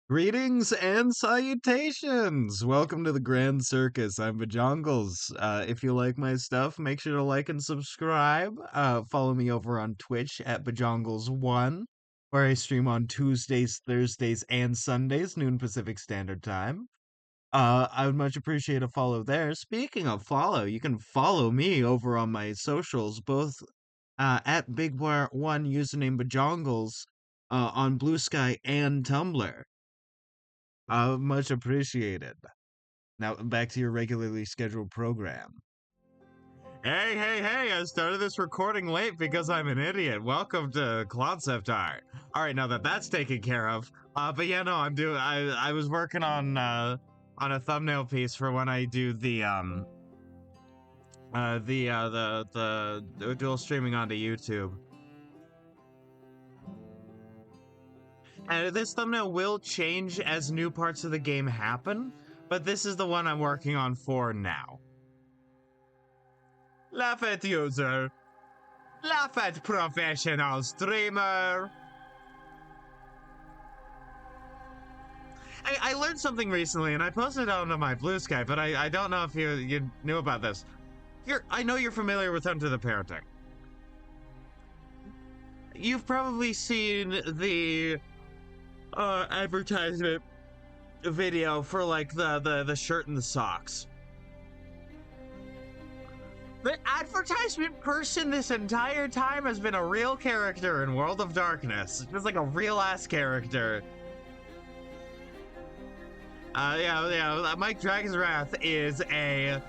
Greetings and salutations! Welcome to the Grand Circus. I'm Bajongles. If you like my stuff, make sure to like and subscribe. Follow me over on Twitch at Bajongles1, where I stream on Tuesdays, Thursdays, and Sundays, noon Pacific Standard Time. I would much appreciate a follow there. Speaking of follow, you can follow me over on my socials, both at Big1 username Bajongles on Bluesky and Tumblr. Much appreciated. Now back to your regularly scheduled program. Hey, I started this recording late because I'm an idiot. Welcome to Cloncept Art. Alright, now that that's taken care of. But yeah, no, I was working on a thumbnail piece for when I do the dual streaming onto YouTube. And this thumbnail will change as new parts of the game happen, but this is the one I'm working on for now. Laugh at user. Laugh at professional streamer. I learned something recently, and I posted it onto my Bluesky, but I don't know if you knew about this. I know you're familiar with Under the Parenting. You've probably seen the advertisement video for like the shirt and the socks. The advertisement person this entire time has been a real character in World of Darkness. Just like a real ass character. Mike Dragon's Wrath is a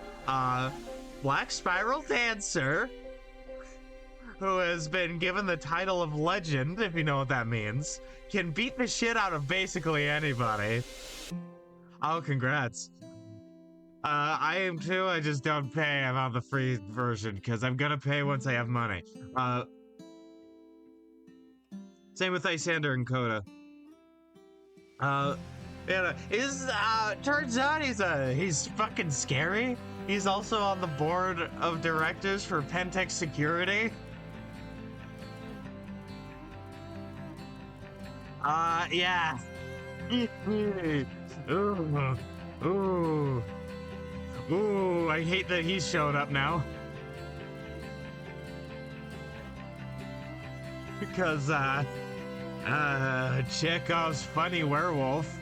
black spiral dancer who has been given the title of legend, if you know what that means, can beat the shit out of basically anybody. Oh, congrats. I am too, I just don't pay. I'm on the free version, because I'm gonna pay once I have money. Same with Lysander and Coda. Turns out he's fucking scary. He's also on the board of directors for Pentex Security. Yeah. Ooh, I hate that he's showed up now. Because, Chekhov's funny werewolf.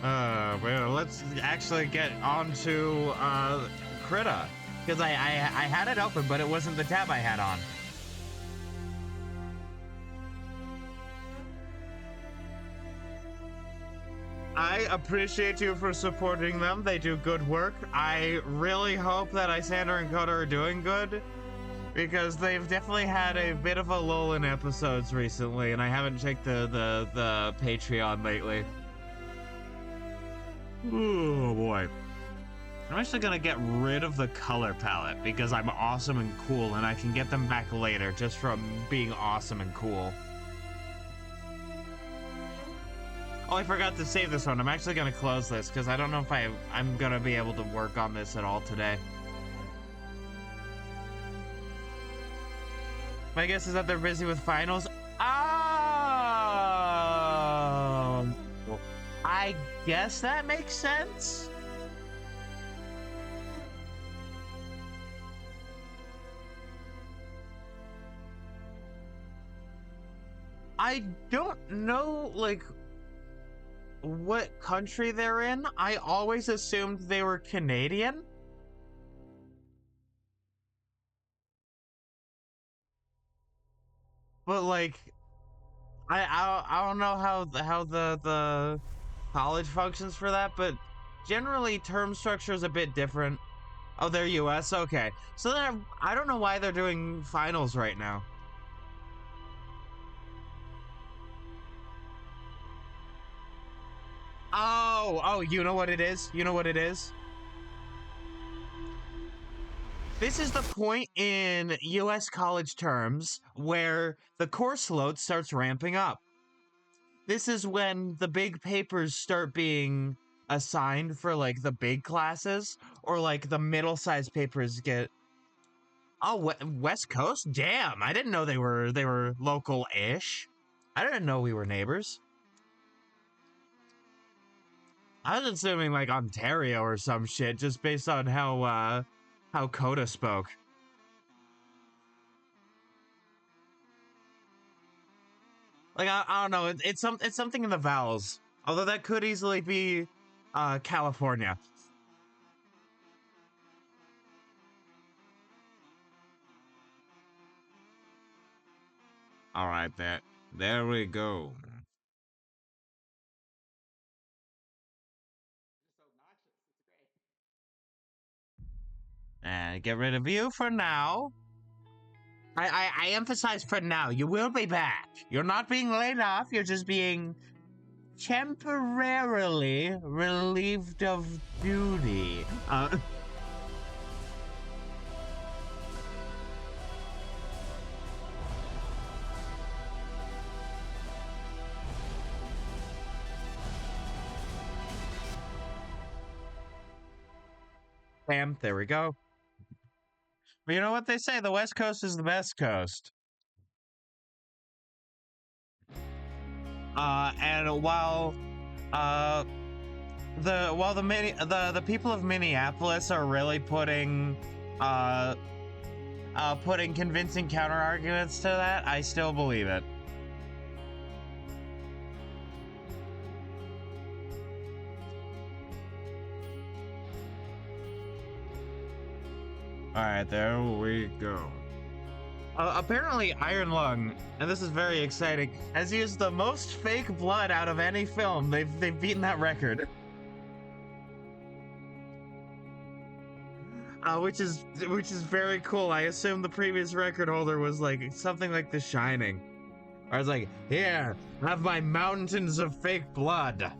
Well, let's actually get on to, Krita. Because I had it open, but it wasn't the tab I had on. I appreciate you for supporting them. They do good work. I really hope that Lysander and Coda are doing good, because they've definitely had a bit of a lull in episodes recently, and I haven't checked the Patreon lately. Oh boy. I'm actually gonna get rid of the color palette because I'm awesome and cool, and I can get them back later just from being awesome and cool. Oh, I forgot to save this one. I'm actually gonna close this because I don't know if I'm gonna be able to work on this at all today. My guess is that they're busy with finals. I guess that makes sense. I don't know, like, what country they're in. I always assumed they were Canadian. But like, I don't know how the college functions for that, but generally term structure is a bit different. Oh, they're US? Okay. So then I don't know why they're doing finals right now. Oh, you know what it is? You know what it is? This is the point in US college terms where the course load starts ramping up. This is when the big papers start being assigned for like the big classes, or like the middle-sized papers get. Oh, West Coast? Damn, I didn't know they were local-ish. I didn't know we were neighbors. I was assuming like Ontario or some shit just based on how Coda spoke. Like I don't know, it's something in the vowels. Although that could easily be California. All right, there we go. And get rid of you for now. I emphasize for now. You will be back. You're not being laid off. You're just being temporarily relieved of duty. Bam, there we go. But you know what they say? The West Coast is the best coast. And while the people of Minneapolis are really putting convincing counter arguments to that, I still believe it. Alright, there we go. Apparently Iron Lung, and this is very exciting, has used the most fake blood out of any film. They've beaten that record. Which is very cool. I assume the previous record holder was like something like The Shining. I was like, here, have my mountains of fake blood.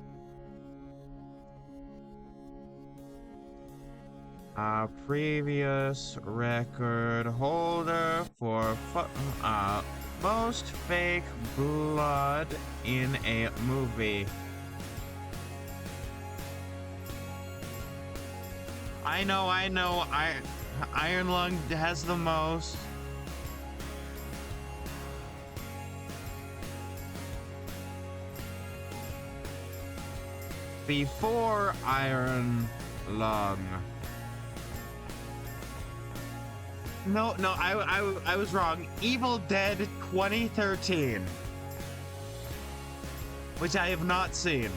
Previous record holder for most fake blood in a movie. I know. Iron Lung has the most. Before Iron Lung. No, I was wrong. Evil Dead 2013. Which I have not seen.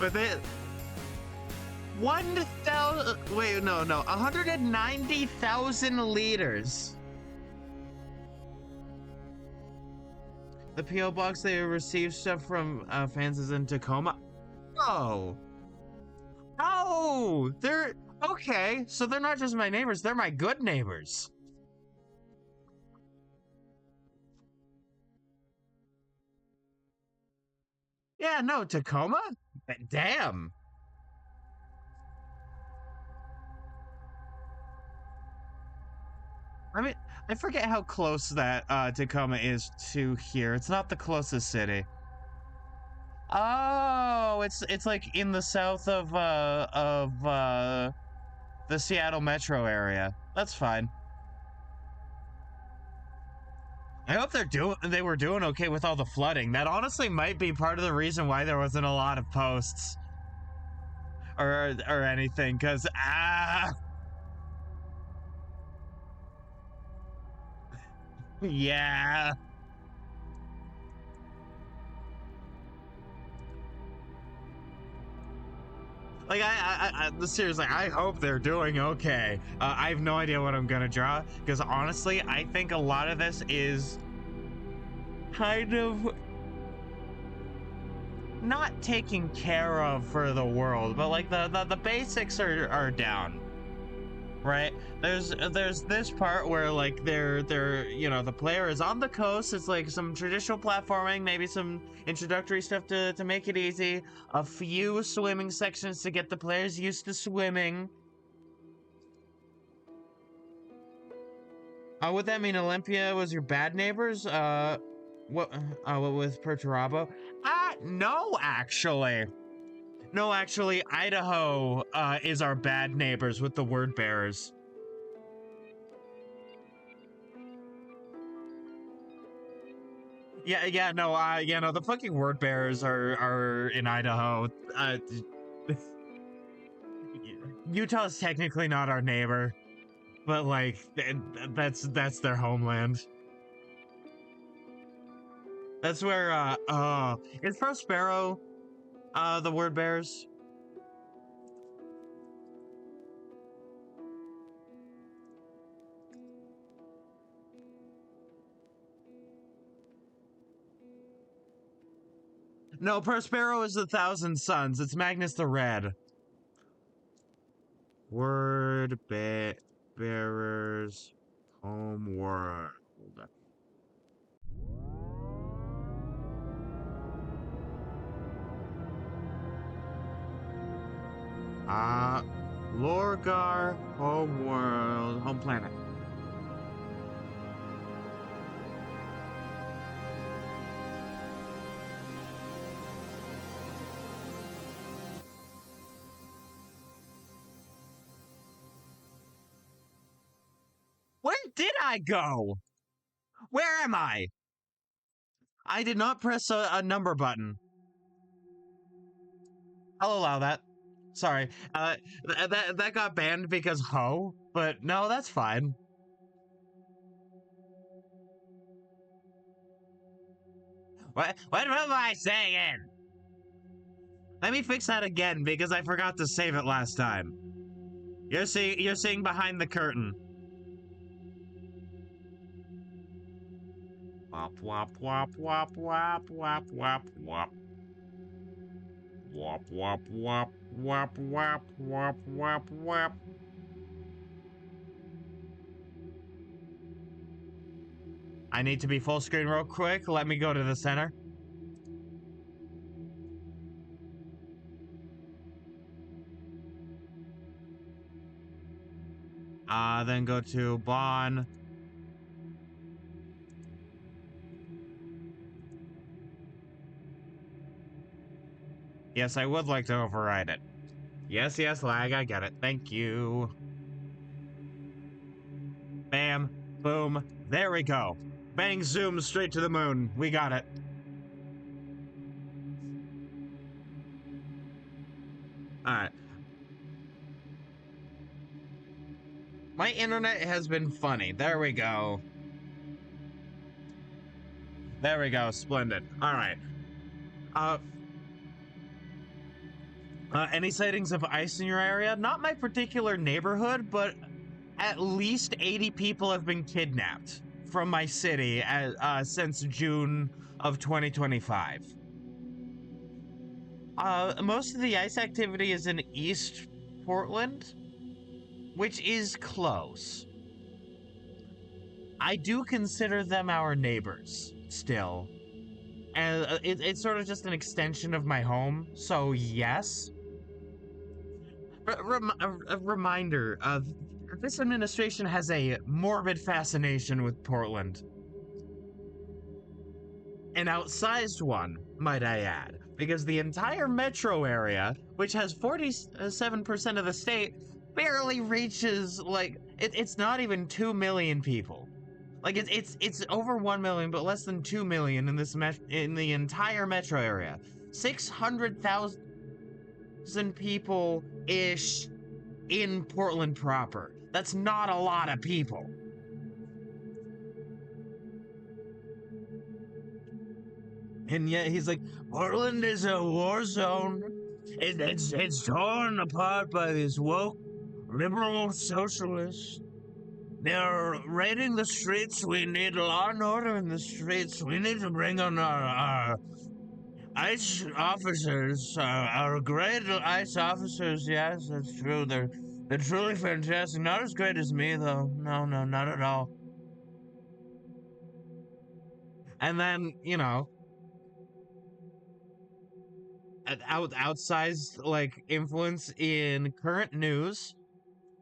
But they... 190,000 liters. The P.O. box they received stuff from fans is in Tacoma. Oh. Oh, they're... Okay, so they're not just my neighbors, they're my good neighbors. Yeah, no, Tacoma? Damn. I mean, I forget how close that Tacoma is to here. It's not the closest city. Oh, it's like in the south of the Seattle metro area. That's fine. I hope they were doing okay with all the flooding. That honestly might be part of the reason why there wasn't a lot of posts or anything, cuz yeah. Like seriously, I hope they're doing okay. I have no idea what I'm gonna draw because honestly, I think a lot of this is kind of not taken care of for the world, but like the basics are down. Right? There's this part where like they're you know, the player is on the coast. It's like some traditional platforming, maybe some introductory stuff to make it easy, a few swimming sections to get the players used to swimming. Would that mean Olympia was your bad neighbors? What with Perturabo? No, actually. No, actually, Idaho is our bad neighbors with the word bearers. Yeah, no, the fucking word bearers are in Idaho. Utah is technically not our neighbor, but like that's their homeland. That's where is Prospero the word bearers? No, Prospero is the Thousand Sons. It's Magnus the Red. Word bearers homeworld. Uh, Lorgar homeworld, home planet. Where did I go? Where am I? I did not press a number button. I'll allow that. Sorry. That got banned because ho, but no, that's fine. What am I saying? Let me fix that again because I forgot to save it last time. You're seeing behind the curtain. Wop wop wop wop wop wop wop wop. Wop wop wop wop wop wop wop wop. I need to be full screen real quick. Let me go to the center. Then go to Bon. Yes, I would like to override it. Yes, lag, I get it. Thank you. Bam, boom, there we go. Bang, zoom, straight to the moon. We got it. Alright. My internet has been funny. There we go. There we go, splendid. Alright. Any sightings of ice in your area? Not my particular neighborhood, but at least 80 people have been kidnapped from my city since June of 2025. Most of the ice activity is in East Portland, which is close. I do consider them our neighbors still. And it's sort of just an extension of my home, so yes. A reminder of this administration has a morbid fascination with Portland. An outsized one, might I add, because the entire metro area, which has 47% of the state, barely reaches, like, it's not even 2 million people. Like, it's over 1 million, but less than 2 million in in the entire metro area. 600,000 people-ish in Portland proper. That's not a lot of people. And yet he's like, Portland is a war zone. It's torn apart by these woke liberal socialists. They're raiding the streets. We need law and order in the streets. We need to bring on our ICE officers, our great ICE officers. Yes, that's true. They're truly fantastic. Not as great as me, though. No, not at all. And then, outsized like influence in current news.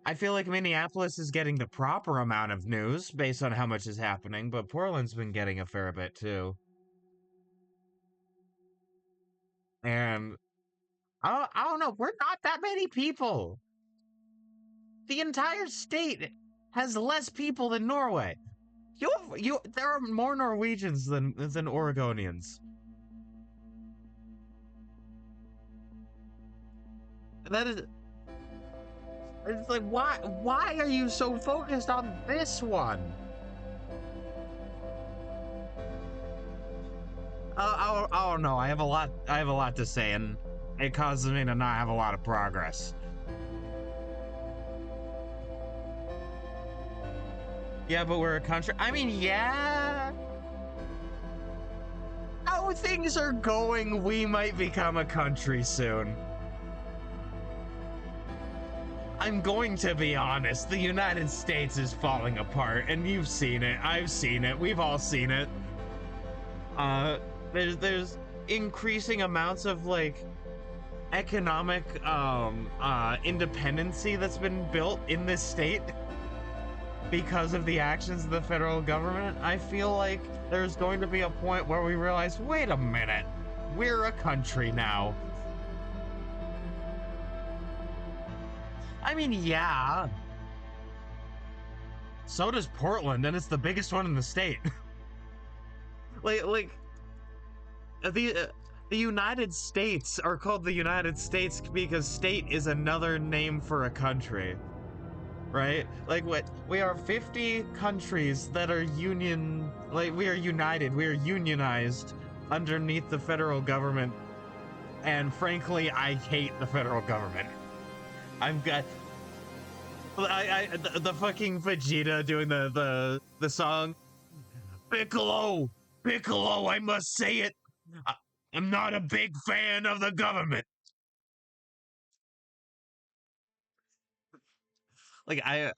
I feel like Minneapolis is getting the proper amount of news based on how much is happening, but Portland's been getting a fair bit too. And I don't know, we're not that many people. The entire state has less people than Norway. There are more Norwegians than Oregonians. That is, it's like, why are you so focused on this one? I don't know. I have a lot to say, and it causes me to not have a lot of progress. Yeah, but we're a country. I mean, yeah. How things are going, we might become a country soon. I'm going to be honest, the United States is falling apart, and you've seen it, I've seen it, we've all seen it. There's increasing amounts of, like, economic, independency that's been built in this state because of the actions of the federal government. I feel like there's going to be a point where we realize, wait a minute, we're a country now. I mean, yeah. So does Portland, and it's the biggest one in the state. like the United States are called the United States because state is another name for a country, right? Like, what, we are 50 countries that are we are united, we are unionized underneath the federal government, and frankly, I hate the federal government. I've got the fucking Vegeta doing the song Piccolo, I must say it, I'm not a big fan of the government. Like, I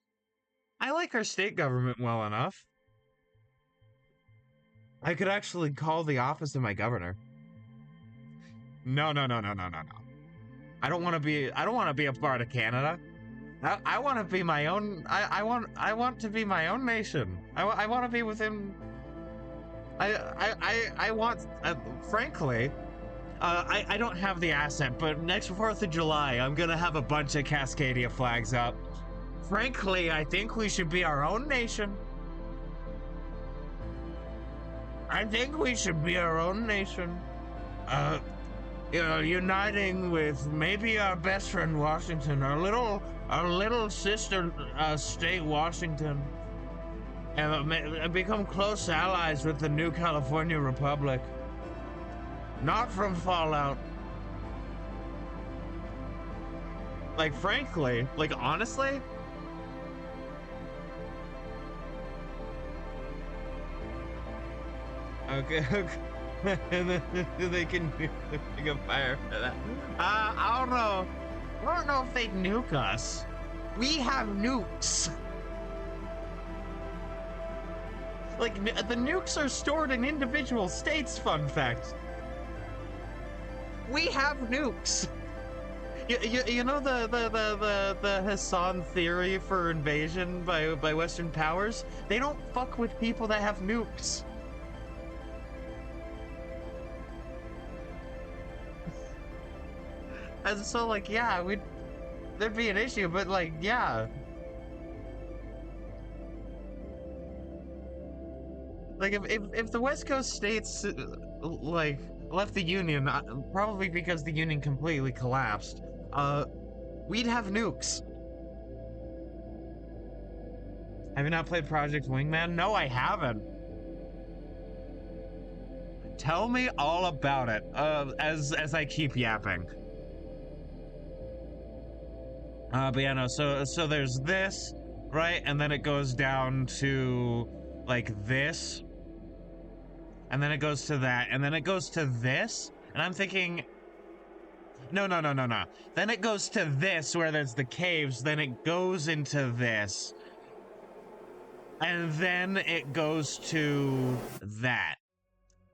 like our state government well enough. I could actually call the office of my governor. No. I don't want to be a part of Canada. I want to be my own. I want to be my own nation. I want to be within. I want. Frankly, I don't have the asset, but next 4th of July, I'm gonna have a bunch of Cascadia flags up. Frankly, I think we should be our own nation. I think we should be our own nation. You know, uniting with maybe our best friend Washington, our little sister state Washington, and become close allies with the new California Republic. Not from Fallout. Like, frankly, like, honestly, okay. And then they can pick a fire for that. I don't know. I don't know if they'd nuke us. We have nukes. Like, the nukes are stored in individual states, fun fact. We have nukes. You know the Hassan theory for invasion by Western powers? They don't fuck with people that have nukes. And so, like, yeah, there'd be an issue, but, like, yeah. Like, if the West Coast states, like, left the Union, probably because the Union completely collapsed, we'd have nukes. Have you not played Project Wingman? No, I haven't. Tell me all about it, as I keep yapping. But yeah, no, so there's this, right? And then it goes down to, like, this. And then it goes to that. And then it goes to this. And I'm thinking, no. Then it goes to this, where there's the caves. Then it goes into this. And then it goes to that.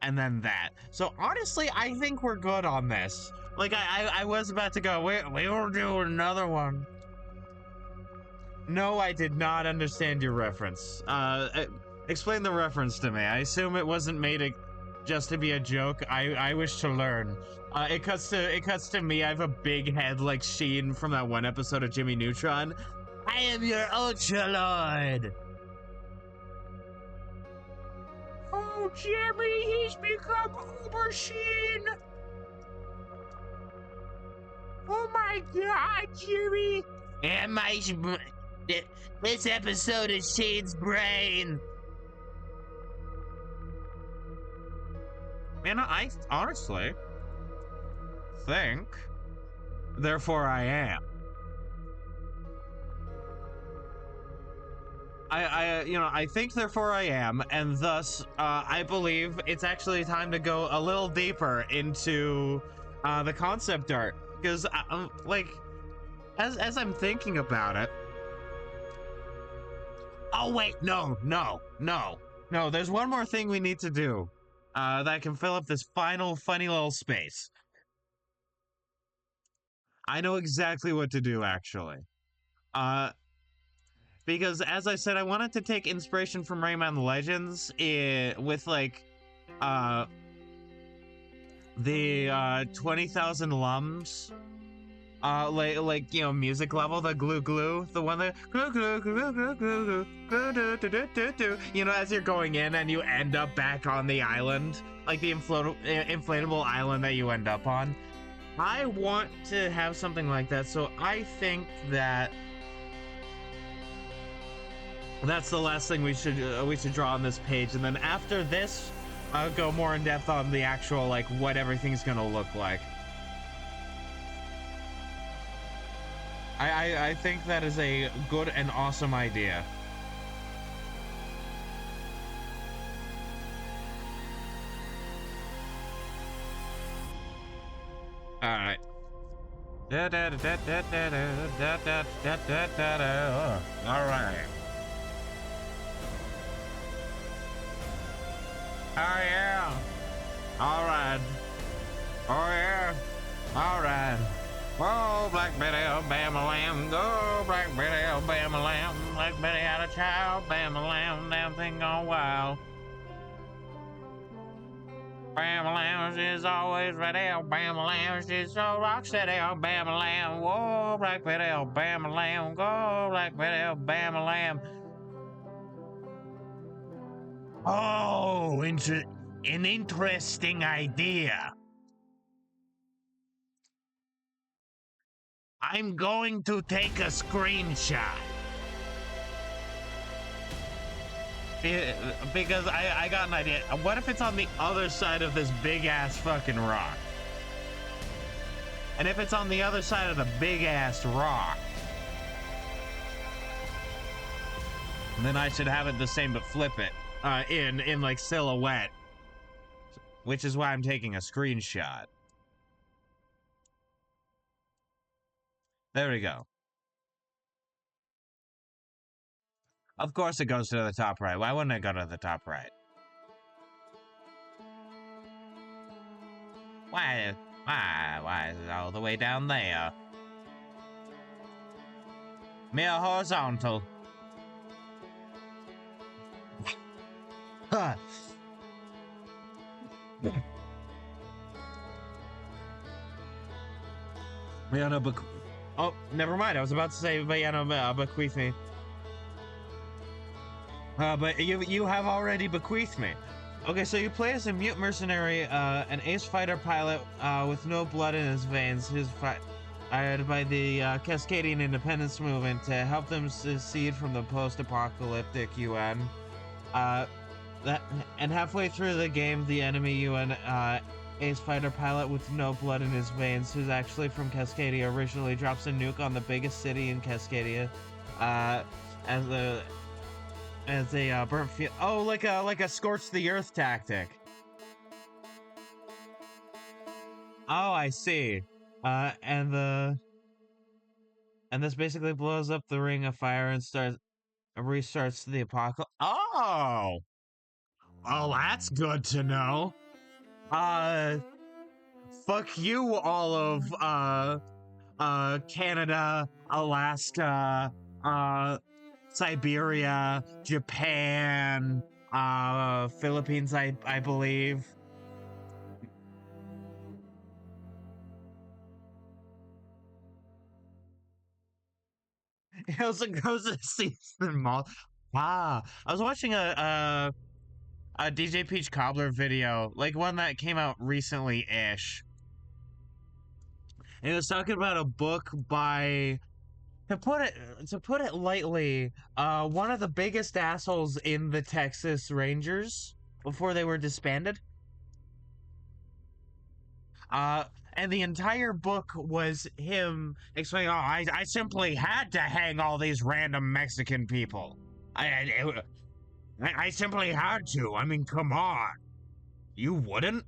And then that. So, honestly, I think we're good on this. Like, I was about to go, we will do another one. No, I did not understand your reference. Explain the reference to me. I assume it wasn't made just to be a joke. I wish to learn. It cuts to me. I have a big head like Sheen from that one episode of Jimmy Neutron. I am your Ultra Lord. Oh, Jimmy, he's become Uber Sheen! Oh my god, Jimmy! And this episode is Sheen's brain! Man, I honestly think, therefore I am. I think, therefore I am, and thus, I believe it's actually time to go a little deeper into, the concept art. Because, like, as I'm thinking about it... Oh, wait, no, there's one more thing we need to do, that can fill up this final funny little space. I know exactly what to do, actually. Because as I said, I wanted to take inspiration from Rayman Legends with like the 20,000 lums, like music level, the glue, the one that glue, as you're going in and you end up back on the island, like the inflatable island that you end up on. I want to have something like that, so I think that that's the last thing we should draw on this page, and then after this, I'll go more in depth on the actual, like, what everything's gonna look like. I think that is a good and awesome idea. All right. All right. Oh yeah. All right. Oh yeah. All right. Oh, Black Betty, Alabama lamb. Go, Black Betty, Alabama lamb. Black Betty had a child, Alabama lamb. Damn thing gone wild. Alabama lamb, she's always ready. Alabama lamb, she's so rock steady. Alabama lamb. Whoa, Black Betty, Alabama lamb. Go, Black Betty, Alabama lamb. Oh, an interesting idea. I'm going to take a screenshot. Because I got an idea. What if it's on the other side of this big ass fucking rock? And if it's on the other side of the big ass rock, then I should have it the same but flip it in like silhouette, which is why I'm taking a screenshot. There we go. Of course it goes to the top right. Why wouldn't it go to the top right? Why is it all the way down there? Mere horizontal. Huh. Oh, never mind. I was about to say Bayana bequeath me. But you have already bequeathed me. Okay, so you play as a mute mercenary, an ace fighter pilot with no blood in his veins. His hired by the Cascadian Independence Movement to help them secede from the post-apocalyptic UN. And halfway through the game, the enemy UN ace fighter pilot with no blood in his veins, who's actually from Cascadia, originally drops a nuke on the biggest city in Cascadia, as a burnt field. Oh, like a scorch the earth tactic. Oh, I see. And this basically blows up the ring of fire and restarts the apocalypse. Oh, that's good to know. Fuck you, all of Canada, Alaska, Siberia, Japan, Philippines, I believe. It also goes to season mall. I was watching a a DJ Peach Cobbler video, like one that came out recently-ish. And it was talking about a book by, to put it lightly, one of the biggest assholes in the Texas Rangers before they were disbanded. And the entire book was him explaining, "Oh, I simply had to hang all these random Mexican people. I simply had to. I mean, come on. You wouldn't?"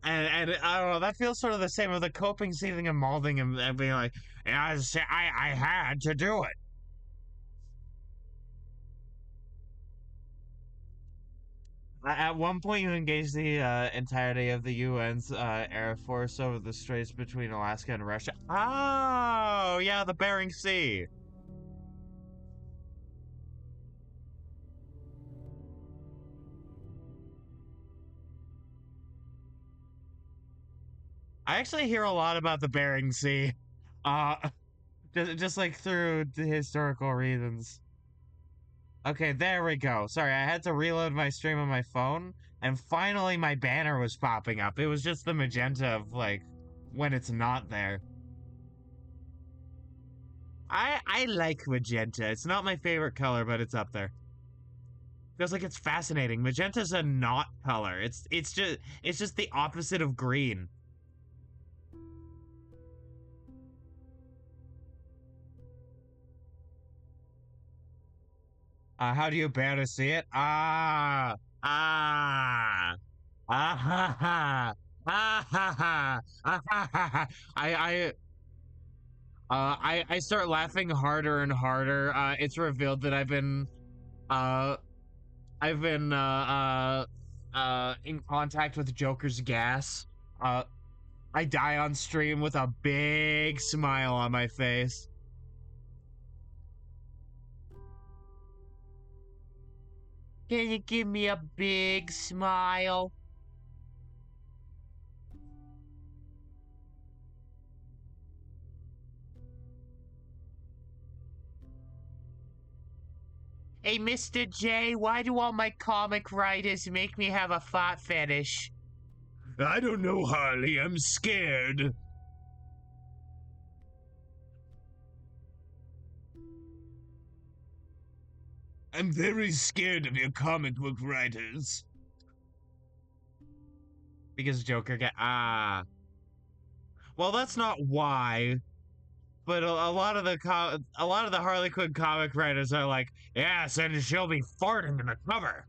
And I don't know, that feels sort of the same with the coping, seething, and molding, and being like, "Yeah, I had to do it." At one point, you engage the entirety of the UN's Air Force over the straits between Alaska and Russia. Oh, yeah, the Bering Sea. I actually hear a lot about the Bering Sea, uh, just like through the historical reasons. Okay, there we go. Sorry, I had to reload my stream on my phone, and finally my banner was popping up. It was just the magenta of, like, when it's not there. I like magenta. It's not my favorite color, but it's up there. Feels like it's fascinating. Magenta's a not color. It's just the opposite of green. How do you bear to see it? Ha ha, ha ha, ha ha. I start laughing harder and harder. It's revealed that uh, I've been in contact with Joker's gas. Uh, I die on stream with a big smile on my face. Can you give me a big smile? Hey, Mr. J, why do all my comic writers make me have a fart fetish? I don't know, Harley. I'm scared. I'm very scared of your comic book writers. Because Joker well, that's not why. But a lot of the Harley Quinn comic writers are like, yes, and she'll be farting in the cover.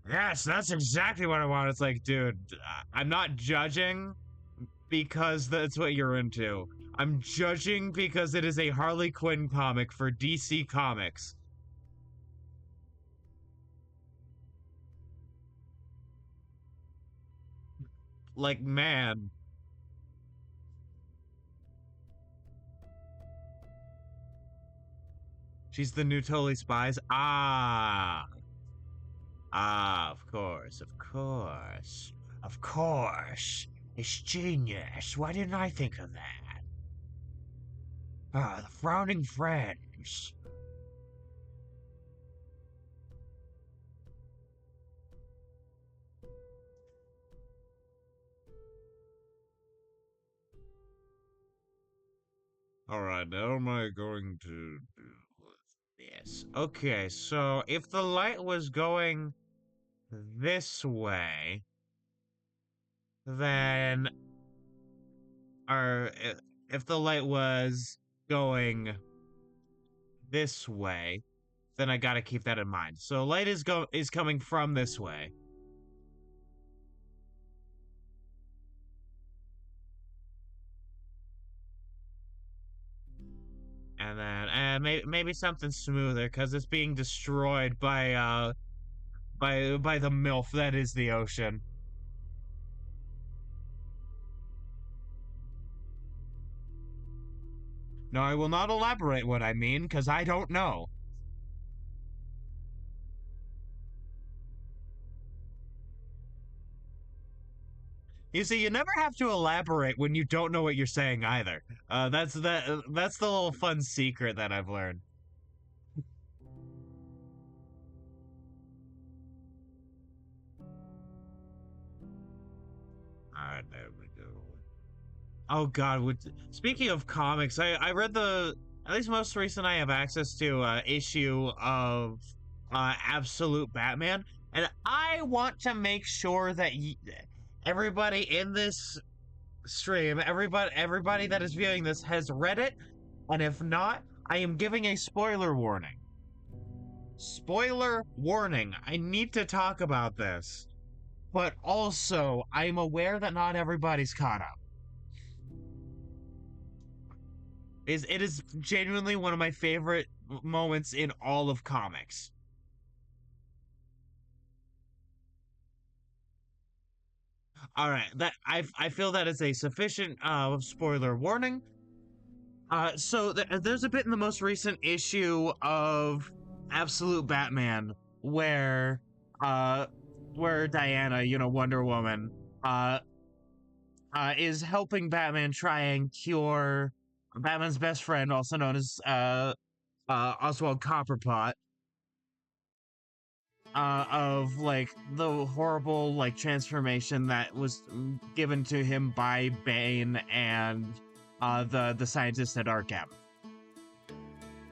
Yes, that's exactly what I want. It's like, dude, I'm not judging because that's what you're into. I'm judging because it is a Harley Quinn comic for DC Comics. Like, man. She's the new Totally Spies? Of course, of course. Of course. It's genius. Why didn't I think of that? The Frowning Friends. Alright, now am I going to do this? Okay, so if the light was going this way, then... Or if the light was going this way, then I gotta keep that in mind. So light is coming from this way. And then maybe something smoother because it's being destroyed by the MILF that is the ocean. No, I will not elaborate what I mean because I don't know. You see, you never have to elaborate when you don't know what you're saying either. That's the little fun secret that I've learned. Alright, there we go. Oh god, speaking of comics, I read the at least most recent I have access to issue of Absolute Batman, and I want to make sure that everybody in this stream, everybody that is viewing this has read it, and if not, I am giving a spoiler warning. Spoiler warning. I need to talk about this. But also, I'm aware that not everybody's caught up. It is genuinely one of my favorite moments in all of comics. All right, that I feel that is a sufficient spoiler warning. So there's a bit in the most recent issue of Absolute Batman where Diana, Wonder Woman, is helping Batman try and cure Batman's best friend, also known as Oswald Copperpot, of like the horrible like transformation that was given to him by Bane and the scientist at Arkham.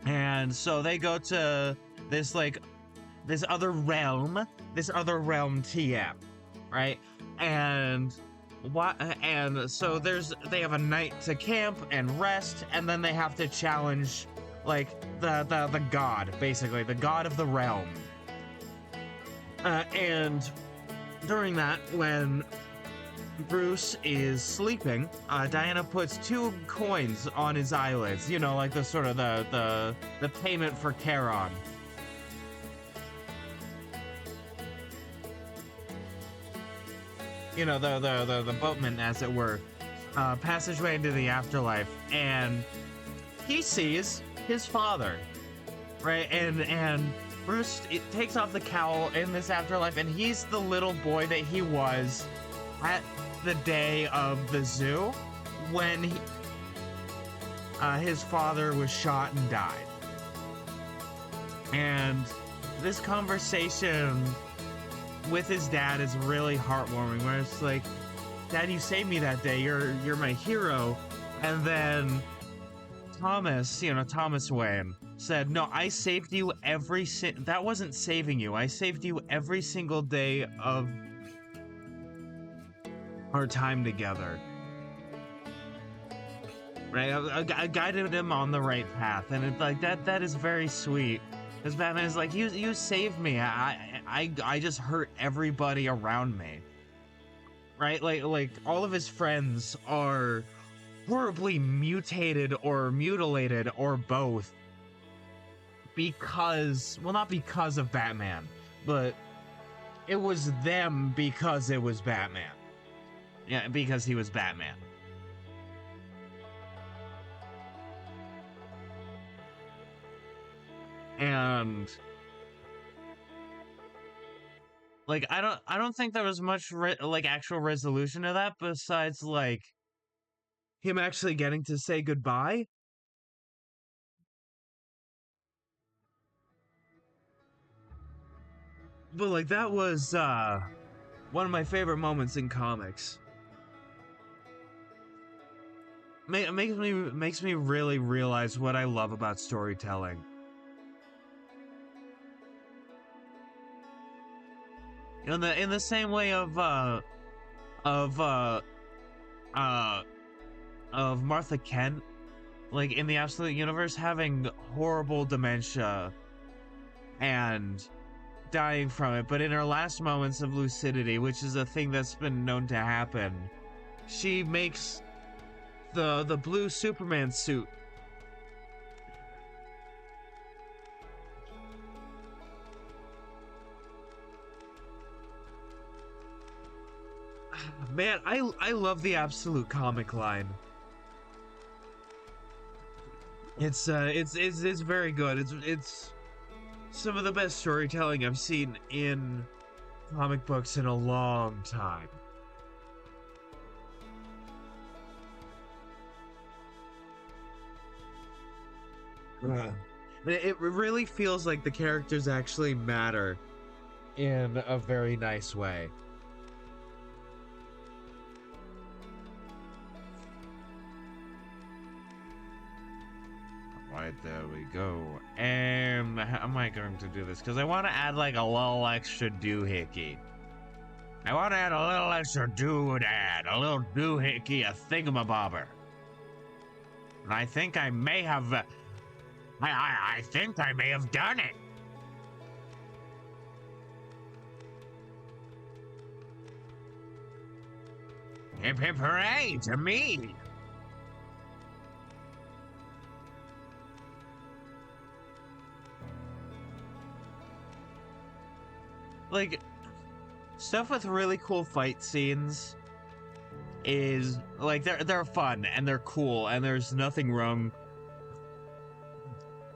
And so they go to this other realm TM, right? And so they have a night to camp and rest, and then they have to challenge like the god, basically the god of the realm. And during that, when Bruce is sleeping, Diana puts 2 coins on his eyelids, like the sort of the payment for Charon. The boatman, as it were, passageway into the afterlife, and he sees his father, right? And Bruce takes off the cowl in this afterlife, and he's the little boy that he was at the day of the zoo when his father was shot and died. And this conversation with his dad is really heartwarming, where it's like, Dad, you saved me that day, you're my hero. And then Thomas Wayne said, no, I saved you that wasn't saving you, I saved you every single day of our time together, right? I guided him on the right path, and it's like that is very sweet, because Batman is like, you saved me, I just hurt everybody around me, right? Like all of his friends are horribly mutated or mutilated or both not because of Batman, but it was them because it was Batman. Yeah, because he was Batman. And like I don't think there was much actual resolution to that, besides like him actually getting to say goodbye. But like that was one of my favorite moments in comics. Makes me really realize what I love about storytelling. In the same way of Martha Kent, like in the Absolute Universe, having horrible dementia and dying from it, but in her last moments of lucidity, which is a thing that's been known to happen, she makes the blue Superman suit. Man, I love the Absolute comic line. It's very good. It's some of the best storytelling I've seen in comic books in a long time. Ugh. It really feels like the characters actually matter in a very nice way. Right, there we go. And how am I going to do this? Because I want to add like a little extra doohickey. I want to add a little extra doodad, a little doohickey, a thingamabobber. And I think I may have, I think I may have done it. Hip hip hooray to me. Like, stuff with really cool fight scenes is like they're fun and they're cool and there's nothing wrong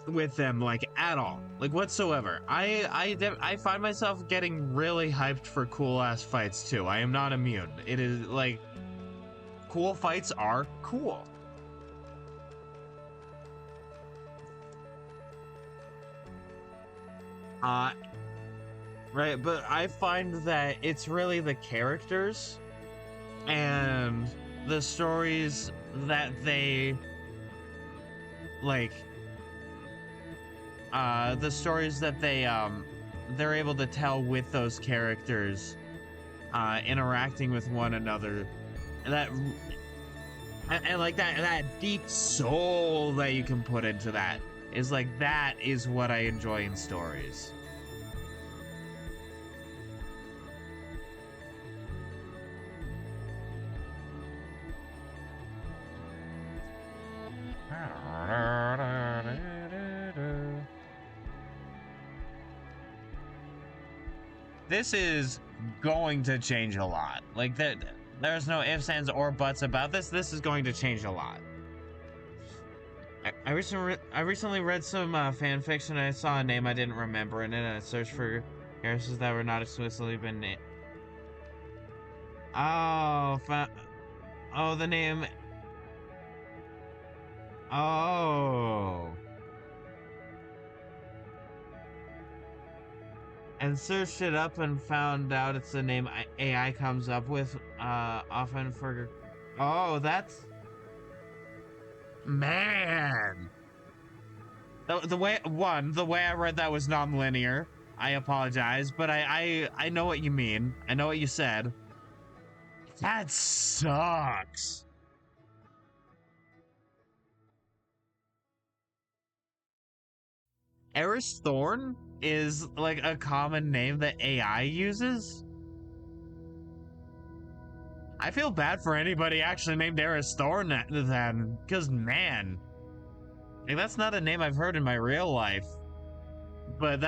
with them, like, at all, like, whatsoever. I find myself getting really hyped for cool ass fights too. I am not immune. It is like, cool fights are cool. Right, but I find that it's really the characters and the stories that they like, the stories that they're able to tell with those characters interacting with one another, that and like that deep soul that you can put into that is like, that is what I enjoy in stories. This is going to change a lot. Like, there's no ifs, ands, or buts about this. This is going to change a lot. I recently read some fan fiction and I saw a name I didn't remember in it, and I searched for characters that were not explicitly been named. Oh, oh, the name. Oh. And searched it up and found out it's the name AI comes up with often for. Oh, that's. Man. The way I read that was non-linear. I apologize, but I know what you mean. I know what you said. That sucks. Eris Thorn is like a common name that AI uses. I feel bad for anybody actually named Eris Thorn then, because man, like, that's not a name I've heard in my real life. But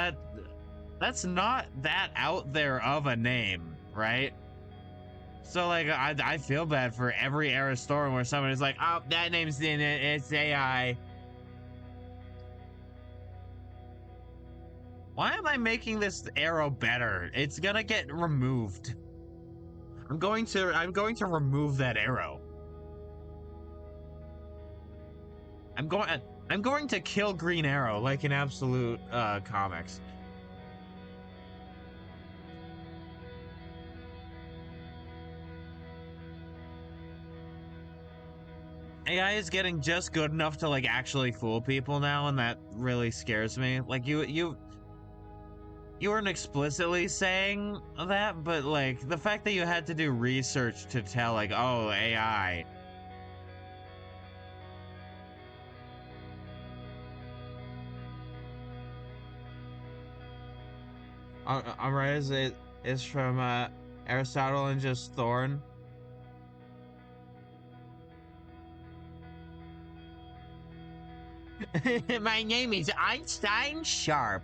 that's not that out there of a name, right? So like, I feel bad for every Eris Thorn where someone is like, oh, that name's in it, it's AI. Why am I making this arrow better? It's gonna get removed. I'm going to remove that arrow. I'm going to kill Green Arrow like in Absolute Comics. AI is getting just good enough to like actually fool people now, and that really scares me. Like, you weren't explicitly saying that, but like the fact that you had to do research to tell, like, oh, AI. Alright, is from Aristotle and just Thorn. My name is Einstein Sharp.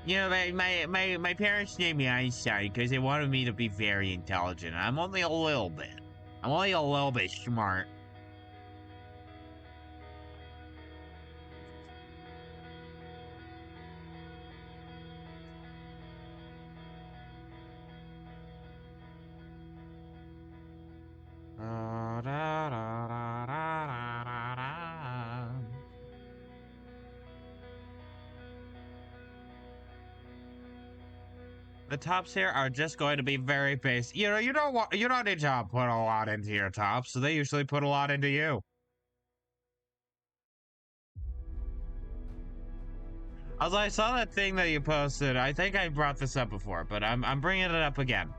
You know, my parents named me Einstein because they wanted me to be very intelligent. I'm only a little bit. I'm only a little bit smart. The tops here are just going to be very basic. You know, you don't need to put a lot into your tops, so they usually put a lot into you. Also, I saw that thing that you posted. I think I brought this up before, but I'm bringing it up again.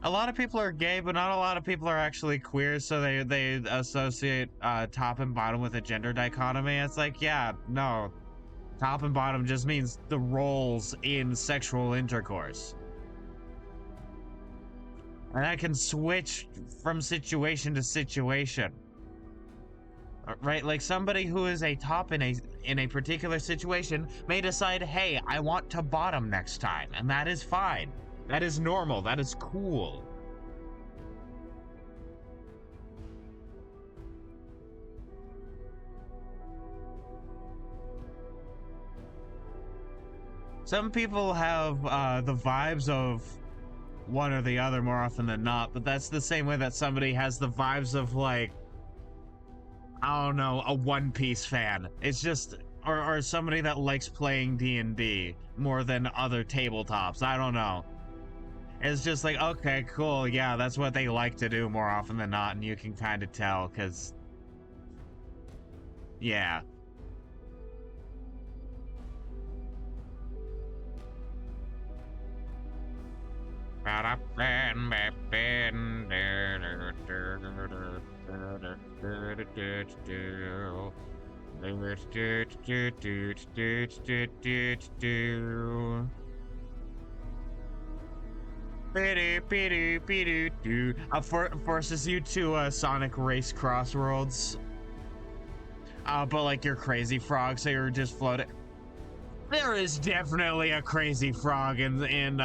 A lot of people are gay, but not a lot of people are actually queer, so they associate top and bottom with a gender dichotomy. It's like, yeah, no. Top and bottom just means the roles in sexual intercourse. And I can switch from situation to situation. Right? Like somebody who is a top in a particular situation may decide, hey, I want to bottom next time, and that is fine. That is normal. That is cool. Some people have the vibes of one or the other more often than not, but that's the same way that somebody has the vibes of, like, I don't know, a One Piece fan. It's just, or somebody that likes playing D&D more than other tabletops. I don't know. It's just like, okay, cool, yeah, that's what they like to do more often than not, and you can kind of tell, because, yeah. Forces you to Sonic Race Crossroads. But like you're Crazy Frog, so you're just floating. There is definitely a Crazy Frog in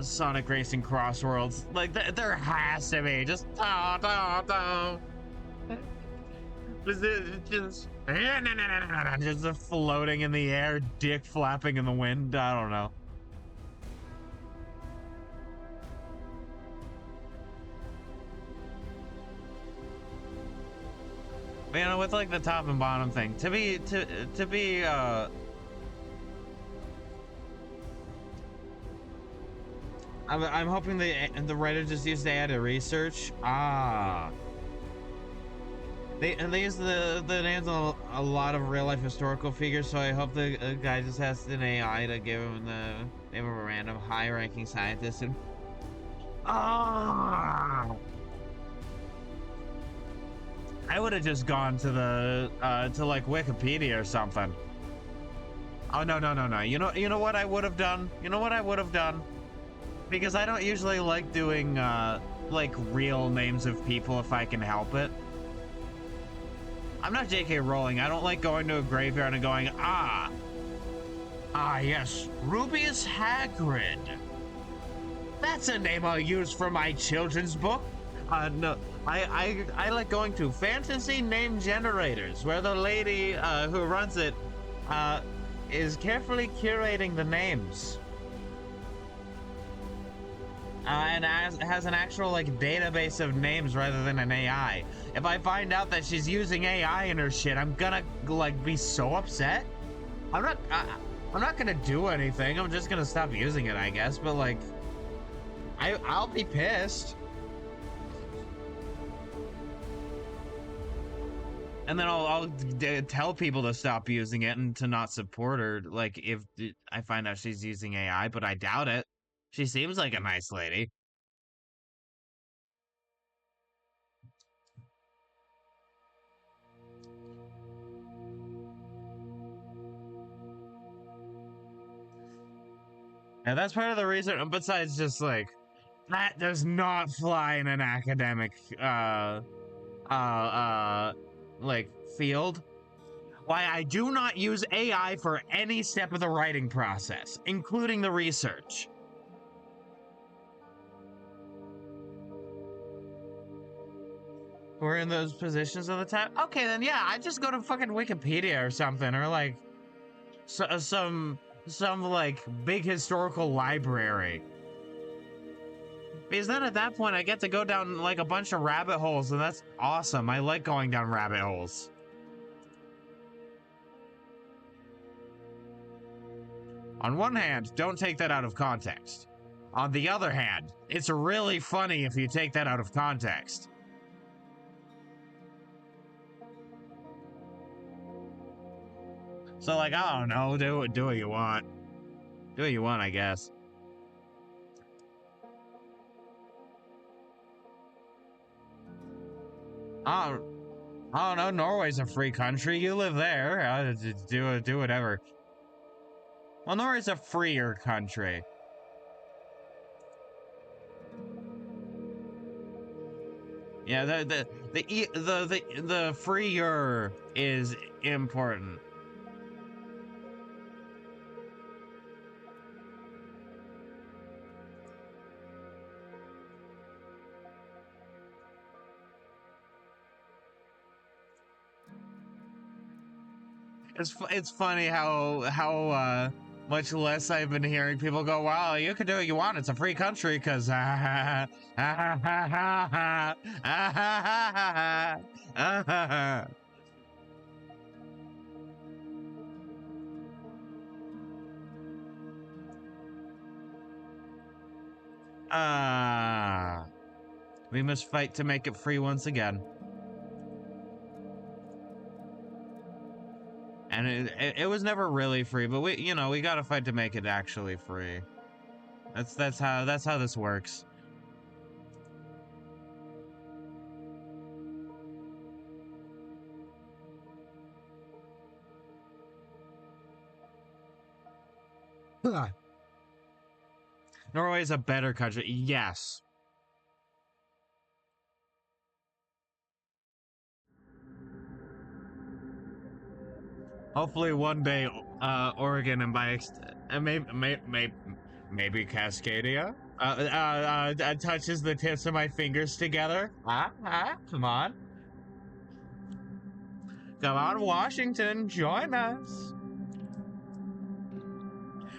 Sonic Racing Crossroads. Like there has to be. Just just floating in the air, dick flapping in the wind. I don't know. But, you know, with like the top and bottom thing, to be I'm hoping the writer just used AI research. They use the names of a lot of real life historical figures, so I hope the guy just has an AI to give him the name of a random high ranking scientist. And I would have just gone to the to like Wikipedia or something. Oh no. You know what I would have done? You know what I would have done? Because I don't usually like doing like real names of people if I can help it. I'm not J.K. Rowling. I don't like going to a graveyard and going, yes, Rubius Hagrid. That's a name I'll use for my children's book. No, I like going to fantasy name generators where the lady who runs it is carefully curating the names. And has an actual like database of names rather than an AI. If I find out that she's using AI in her shit, I'm gonna like be so upset. I'm not gonna do anything. I'm just gonna stop using it, I guess. But like, I'll be pissed. And then I'll tell people to stop using it and to not support her. Like if I find out she's using AI, but I doubt it. She seems like a nice lady. And that's part of the reason, besides just like, that does not fly in an academic, like, field. Why I do not use AI for any step of the writing process, including the research. We're in those positions of the time. Okay, then yeah, I just go to fucking Wikipedia or something, or like some like big historical library. Because then at that point I get to go down like a bunch of rabbit holes, and that's awesome. I like going down rabbit holes. On one hand, don't take that out of context. On the other hand, it's really funny if you take that out of context. So, like, I don't know, do what you want. Do what you want, I guess. I don't know, Norway's a free country. You live there. Do whatever. Well, Norway's a freer country. Yeah, the freer is important. It's funny how much less I've been hearing people go, "Well, you can do what you want. It's a free country," because we must fight to make it free once again. And it was never really free, but we gotta fight to make it actually free. That's how this works. Norway is a better country, yes. Hopefully one day, Oregon and maybe Cascadia, touches the tips of my fingers together. Come on. Come on, Washington, join us.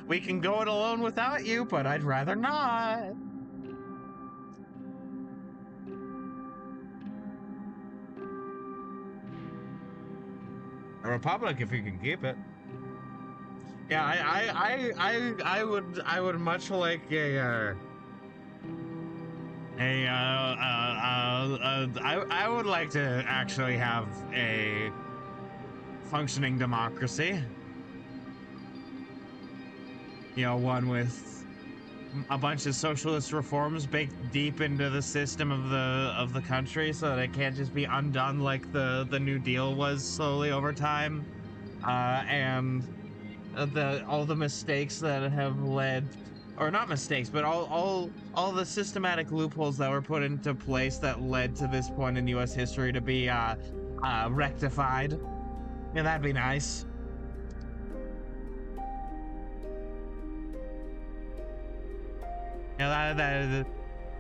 We can go it alone without you, but I'd rather not. A republic, if you can keep it. Yeah, I would much like I would like to actually have a functioning democracy. One with a bunch of socialist reforms baked deep into the system of the country, so that it can't just be undone like the New Deal was slowly over time, and all the mistakes that have led, or not mistakes, but all the systematic loopholes that were put into place that led to this point in U.S. history to be rectified. Yeah, that'd be nice. Yeah,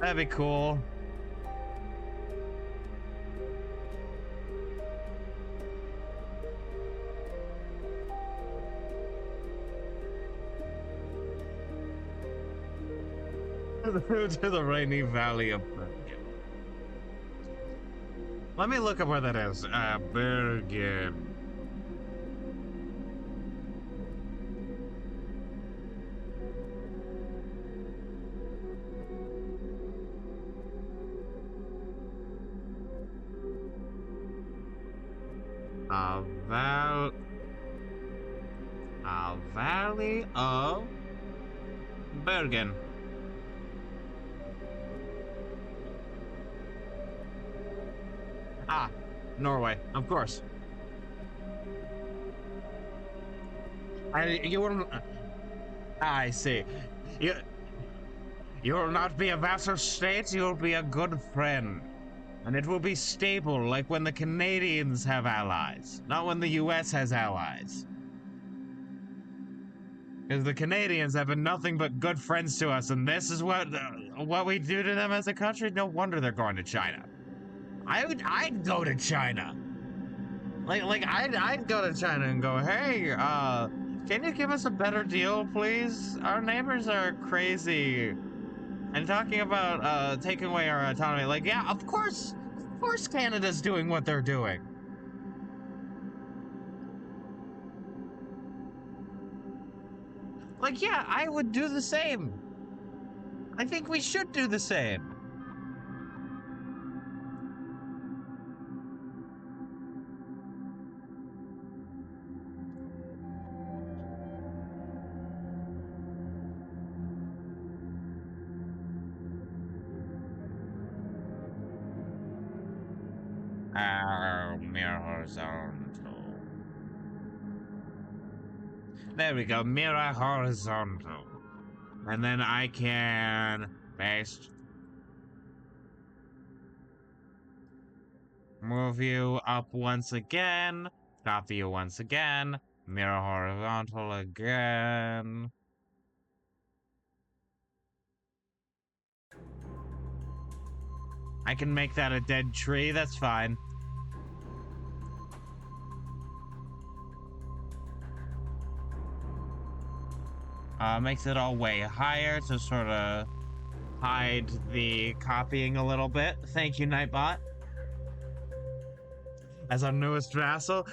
that'd be cool. To the rainy valley of Bergen. Let me look up where that is. Bergen. A valley of Bergen. Norway, of course. You will. I see. You will not be a vassal state. You will be a good friend, and it will be stable, like when the Canadians have allies, not when the U.S. has allies. Because the Canadians have been nothing but good friends to us, and this is what we do to them as a country. No wonder they're going to China. I'd go to China. I'd go to China and go, hey, can you give us a better deal, please? Our neighbors are crazy. And talking about taking away our autonomy, like, yeah, of course Canada's doing what they're doing. Like, yeah, I would do the same. I think we should do the same. Mirror horizontal. There we go, mirror horizontal. And then I can paste. Move you up once again. Copy you once again. Mirror horizontal again. I can make that a dead tree, that's fine. Makes it all way higher to sort of hide the copying a little bit. Thank you, Nightbot. As our newest vassal,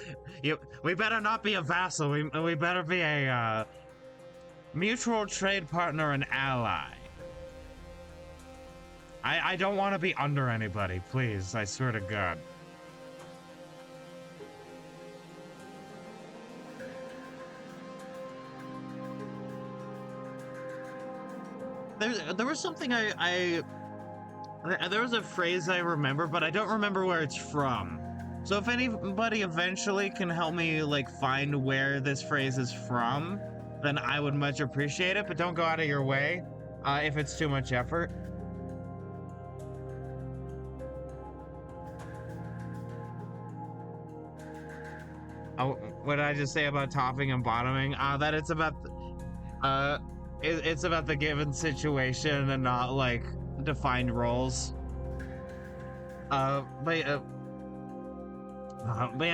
we better not be a vassal. We better be a mutual trade partner and ally. I don't want to be under anybody, please. I swear to God. There was something there was a phrase I remember, but I don't remember where it's from. So if anybody eventually can help me like find where this phrase is from, then I would much appreciate it, but don't go out of your way if it's too much effort. Oh, what did I just say about topping and bottoming? That it's about it's about the given situation and not like defined roles. But yeah,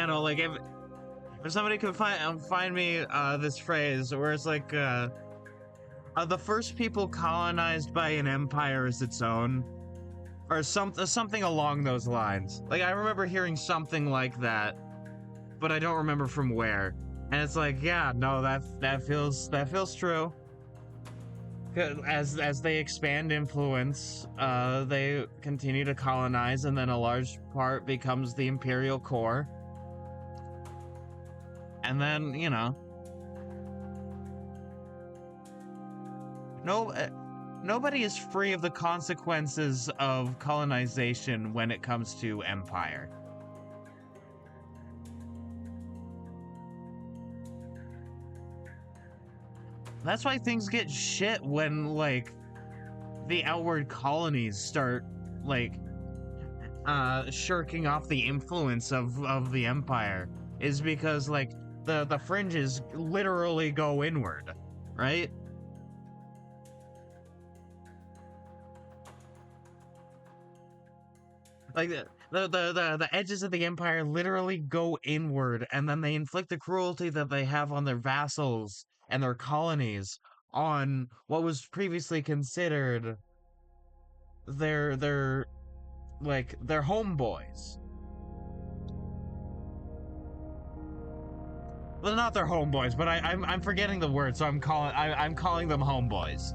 no, like if somebody could find me this phrase where it's like the first people colonized by an empire is its own, or something along those lines. Like I remember hearing something like that, but I don't remember from where. And it's like, yeah, no, that feels true. As they expand influence, they continue to colonize, and then a large part becomes the imperial core. And then, you know, nobody is free of the consequences of colonization when it comes to empire. That's why things get shit when, like, the outward colonies start, like, shirking off the influence of the empire. Is because, like, the fringes literally go inward, right? Like, the edges of the empire literally go inward, and then they inflict the cruelty that they have on their vassals and their colonies on what was previously considered their like their homeboys. Well, not their homeboys, but I'm forgetting the word, so I'm calling them homeboys.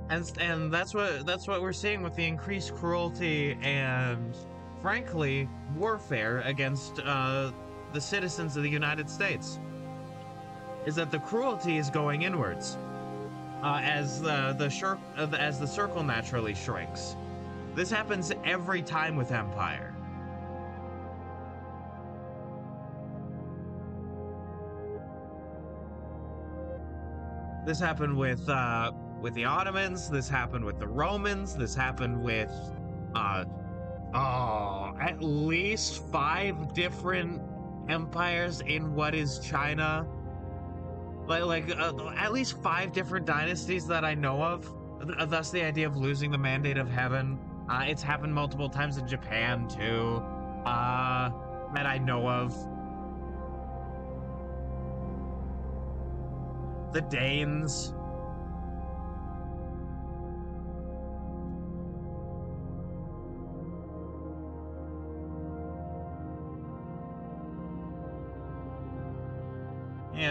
And that's what we're seeing with the increased cruelty and, frankly, warfare against the citizens of the United States. Is that the cruelty is going inwards as the circle naturally shrinks. This happens every time with Empire. This happened with the Ottomans. This happened with the Romans. This happened with at least 5 different empires in what is China. Like at least 5 different dynasties that I know of. Thus the idea of losing the mandate of heaven. It's happened multiple times in Japan too. That I know of. The Danes.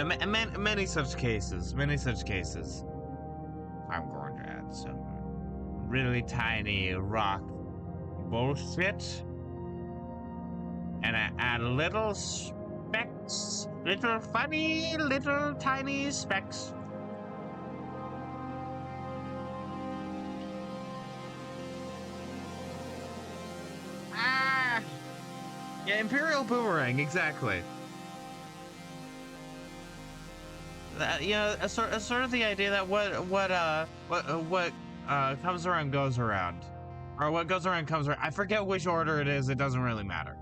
Many such cases. Many such cases. I'm going to add some really tiny rock bullshit. And I add little specks. Little funny, little tiny specks. Ah! Yeah, Imperial Boomerang, exactly. You know, a sort of the idea that what comes around goes around, or what goes around comes around. I forget which order it is. It doesn't really matter.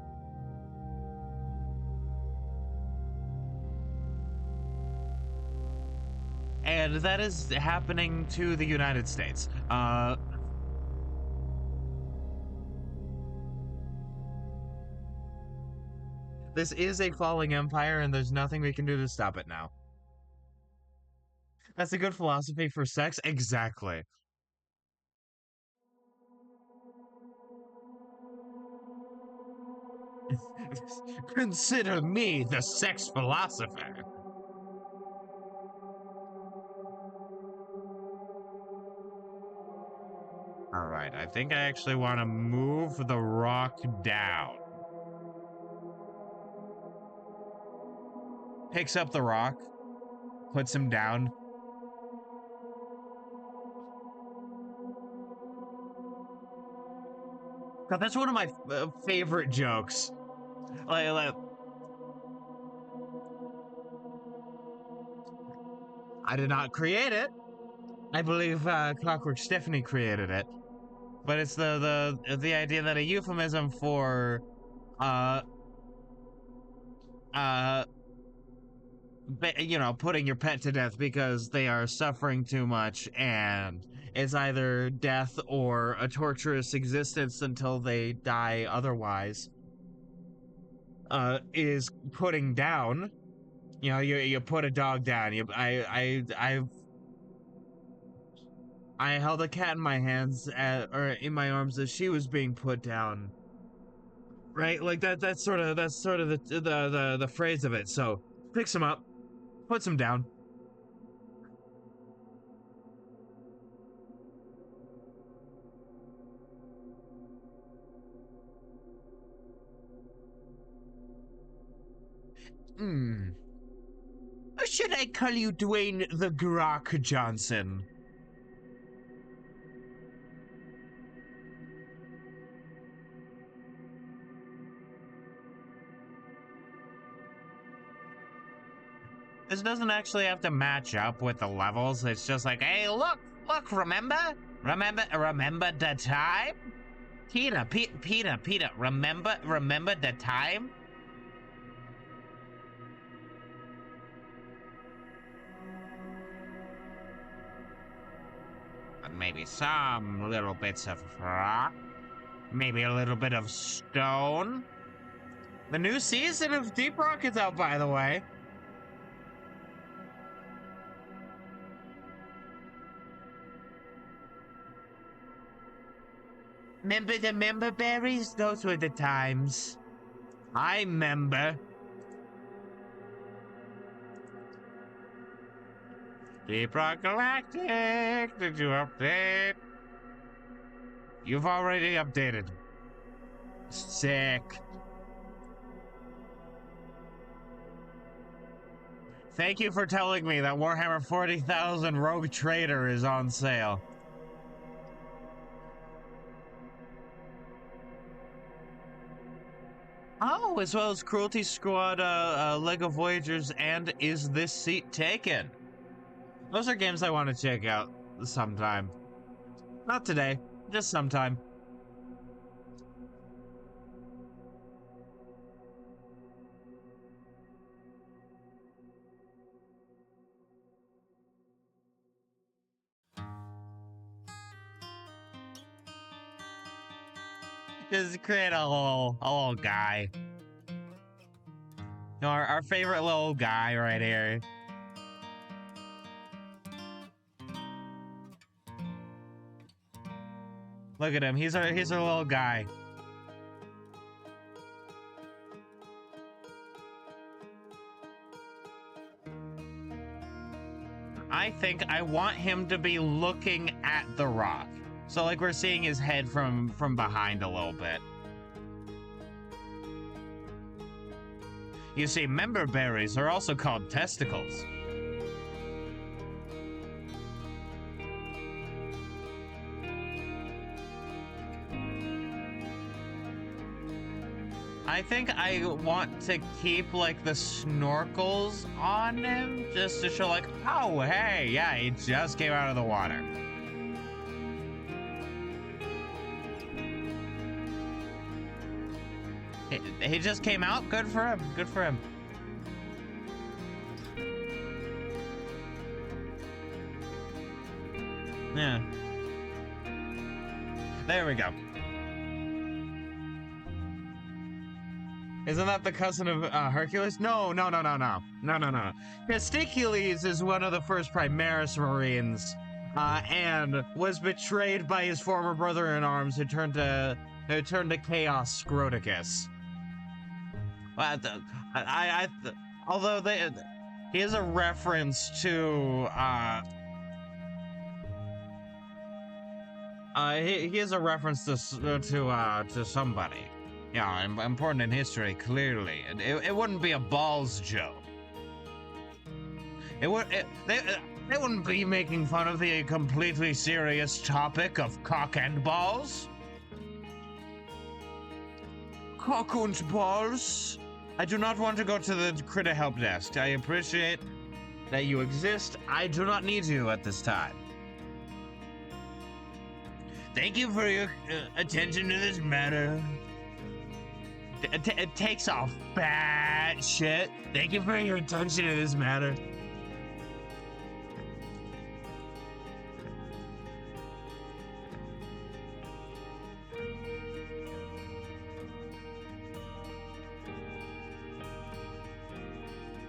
And that is happening to the United States. This is a falling empire, and there's nothing we can do to stop it now. That's a good philosophy for sex. Exactly. Consider me the sex philosopher. All right, I think I actually want to move the rock down. Picks up the rock, puts him down. God, that's one of my favorite jokes. Like, I did not create it. I believe Clockwork Stephanie created it, but it's the idea that a euphemism for uh uh you know, putting your pet to death because they are suffering too much, and it's either death or a torturous existence until they die otherwise, is putting down. You know, you put a dog down. I held a cat in my hands or in my arms as she was being put down. Right, like that's sort of the phrase of it. So picks him up, puts him down. Or should I call you Dwayne the Grok Johnson? This doesn't actually have to match up with the levels. It's just like, hey, look, remember the time? Peter, remember the time? And maybe some little bits of rock. Maybe a little bit of stone. The new season of Deep Rock is out, by the way. Remember the member berries? Those were the times. I remember. Deep Rock Galactic, did you update? You've already updated. Sick. Thank you for telling me that Warhammer 40,000 Rogue Trader is on sale. Oh, as well as Cruelty Squad, Lego Voyagers, and Is This Seat Taken? Those are games I want to check out sometime. Not today, just sometime. Just create a little guy. You know, our favorite little guy right here. Look at him. He's our little guy. I think I want him to be looking at the rock. So like we're seeing his head from behind a little bit. You see, member berries are also called testicles. I think I want to keep like the snorkels on him just to show like, oh, hey, yeah, he just came out of the water. He just came out. Good for him. Good for him. Yeah. There we go. Isn't that the cousin of Hercules? No. Testicules is one of the first Primaris Marines, and was betrayed by his former brother-in-arms who turned to Chaos Scroticus. Although he is a reference to he is a reference to somebody. Yeah, important in history, clearly. It wouldn't be a balls joke. They wouldn't be making fun of the completely serious topic of cock and balls. Cock und balls. I do not want to go to the critter help desk. I appreciate that you exist. I do not need you at this time. Thank you for your attention to this matter. It takes off bad shit. Thank you for your attention to this matter.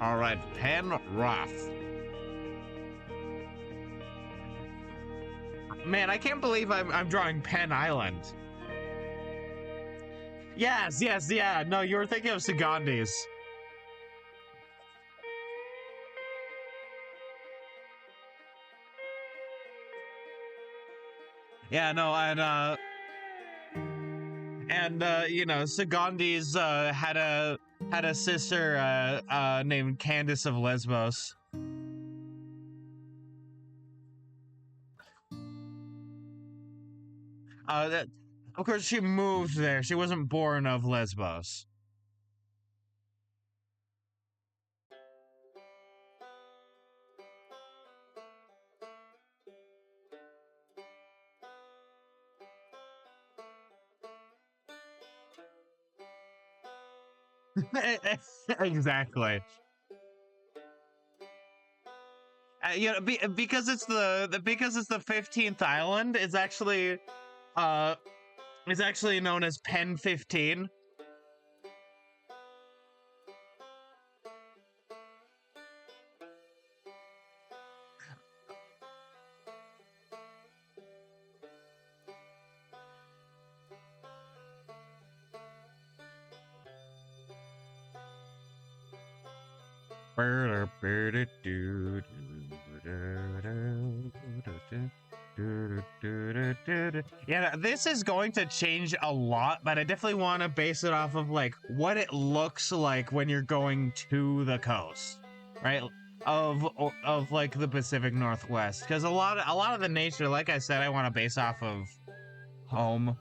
All right, Pen Rough. Man, I can't believe I'm drawing Penn Island. Yes, yeah. No, you were thinking of Sagandis. Yeah, no, and you know, Sagandis had a sister named Candace of Lesbos. Of course, she moved there. She wasn't born of Lesbos. Exactly. You know, because it's the 15th island. It's actually known as Pen 15. Yeah, this is going to change a lot, but I definitely want to base it off of like what it looks like when you're going to the coast, right? Of like the Pacific Northwest, because a lot of the nature, like I said, I want to base off of home.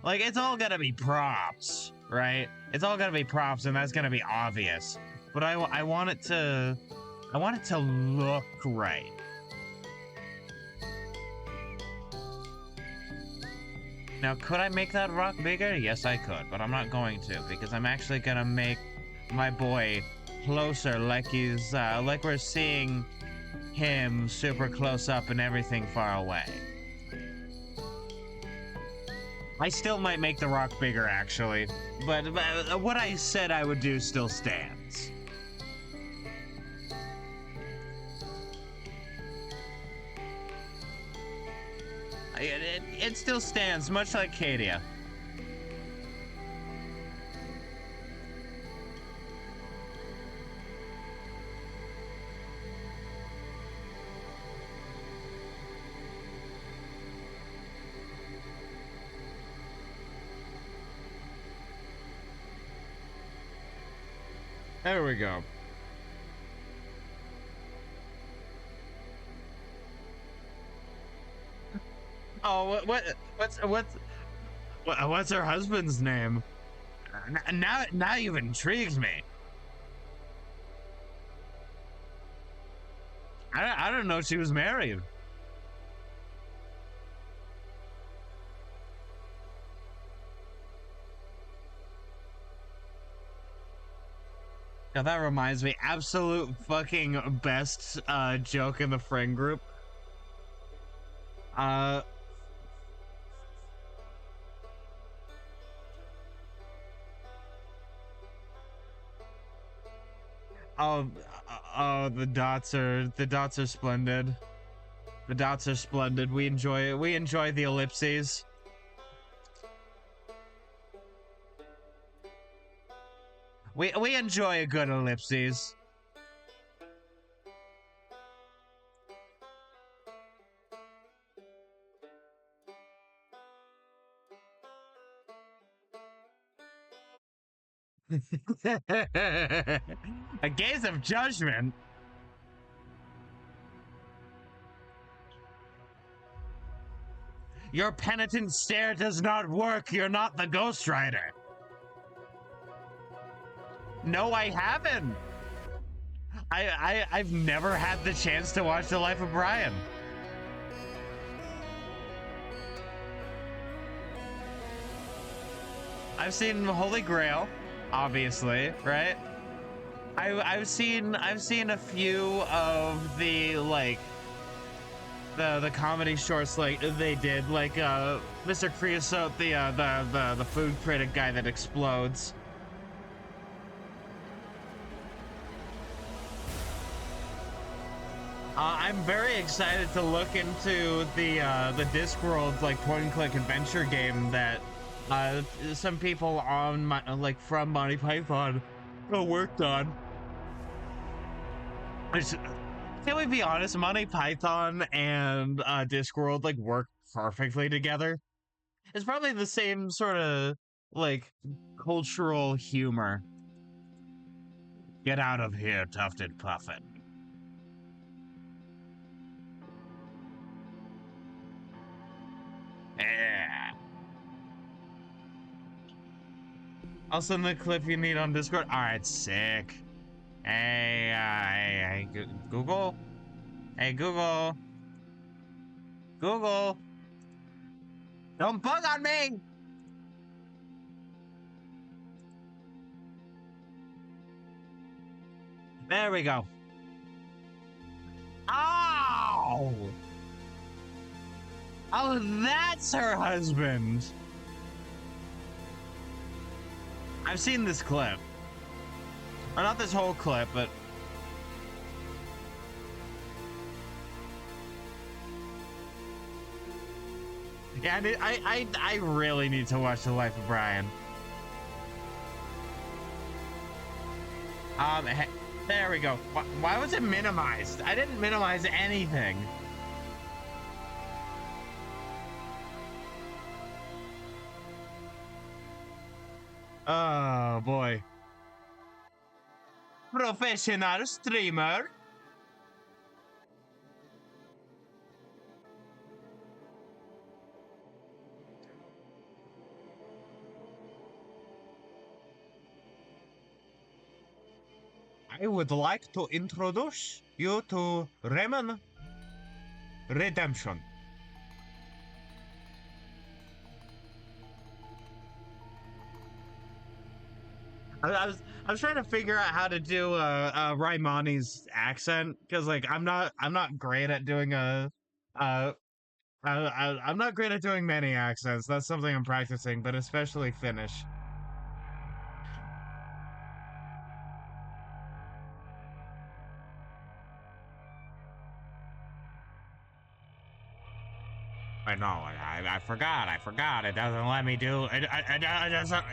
Like, it's all gonna be props, right? It's all gonna be props, and that's gonna be obvious. But I want it to look right. Now, could I make that rock bigger? Yes, I could, but I'm not going to, because I'm actually gonna make my boy closer, like he's like we're seeing him super close up and everything far away. I still might make the rock bigger, actually, but what I said I would do still stands. It still stands, much like Cadia. There we go. Oh, what's her husband's name? Now you've intrigued me. I don't know she was married. Now that reminds me, absolute fucking best joke in the friend group. Uh oh, the dots are splendid. The dots are splendid. We enjoy it. We enjoy the ellipses. We enjoy a good ellipses. A gaze of judgment. Your penitent stare does not work. You're not the Ghost Rider. No, I haven't. I've never had the chance to watch The Life of Brian. I've seen Holy Grail, obviously, right? I've seen a few of the like the comedy shorts like they did, like Mr. Creosote, the food critic guy that explodes. I'm very excited to look into the Discworld like point and click adventure game that some people on my like from Monty Python worked on. Can we be honest? Monty Python and Discworld like work perfectly together. It's probably the same sort of like cultural humor. Get out of here, Tufted Puffin. Yeah. I'll send the clip you need on Discord. All right, sick. Hey, Google. Hey, Google. Google. Don't bug on me. There we go. Oh! Oh, that's her husband. I've seen this clip. Or not this whole clip, but... Yeah, I really need to watch The Life of Brian. There we go. Why was it minimized? I didn't minimize anything. Oh boy. Professional streamer. I would like to introduce you to Rayman Redemption. I was trying to figure out how to do Raimani's accent because like I'm not great at doing I'm not great at doing many accents. That's something I'm practicing, but especially Finnish. I know. I forgot. I forgot. It doesn't let me do. It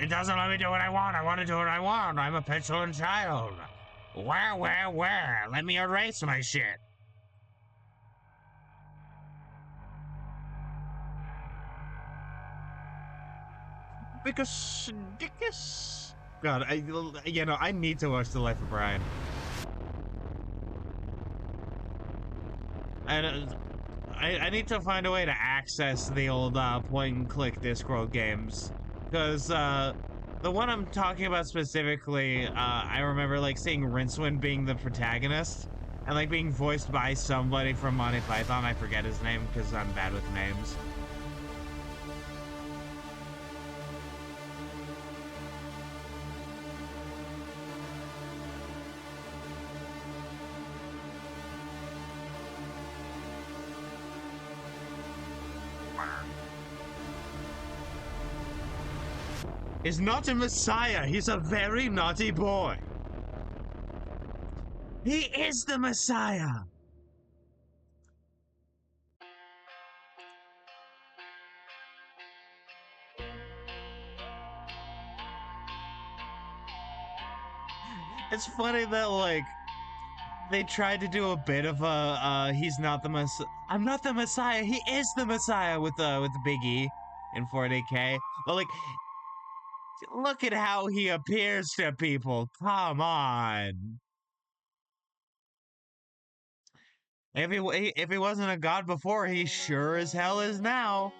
doesn't let me do what I want. I want to do what I want. I'm a petulant child. Where? Let me erase my shit. Because God, I need to watch The Life of Brian. And I need to find a way to access the old point and click Discworld games, because the one I'm talking about specifically, I remember like seeing Rincewind being the protagonist and like being voiced by somebody from Monty Python. I forget his name because I'm bad with names. Is not a messiah. He's a very naughty boy. He is the messiah. It's funny that like they tried to do a bit of a he's not the messiah. I'm not the messiah. He is the messiah with the Big E in 40K. But like, look at how he appears to people. Come on. If he wasn't a god before, he sure as hell is now.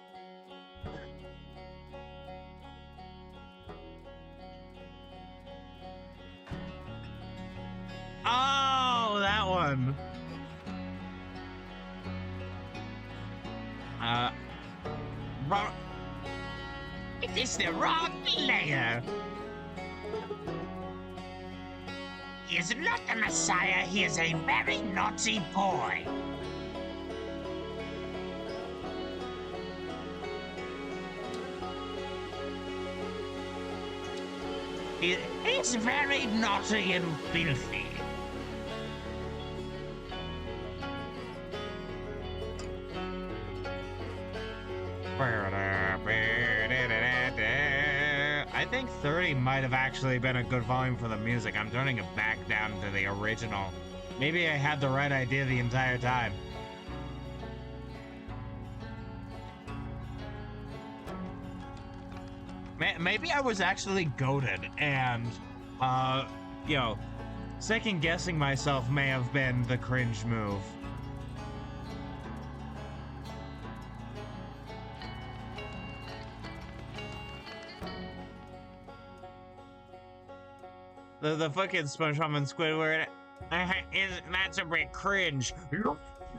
Oh, that one. It is the wrong player. He is not the messiah. He is a very naughty boy. He's very naughty and filthy. I think 30 might have actually been a good volume for the music. I'm turning it back down to the original. Maybe I had the right idea the entire time. Maybe I was actually goated, and, you know, second guessing myself may have been the cringe move. The fucking SpongeBob and Squidward, that's a bit cringe.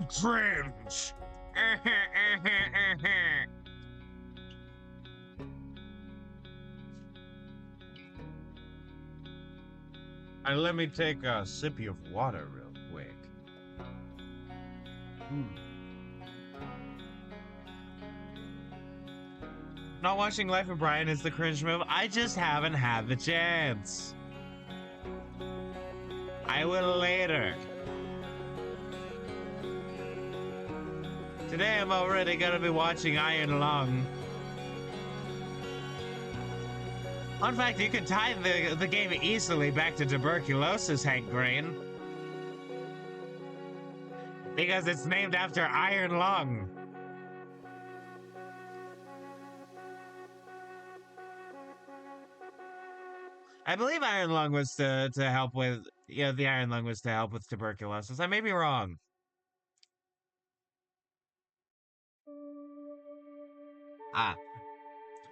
Cringe. And let me take a sip of water real quick. Not watching Life of Brian is the cringe move. I just haven't had the chance. I will later. Today I'm already gonna be watching Iron Lung. Fun fact, you can tie the game easily back to tuberculosis, Hank Green. Because it's named after Iron Lung. I believe Iron Lung was to help with, the Iron Lung was to help with tuberculosis. I may be wrong.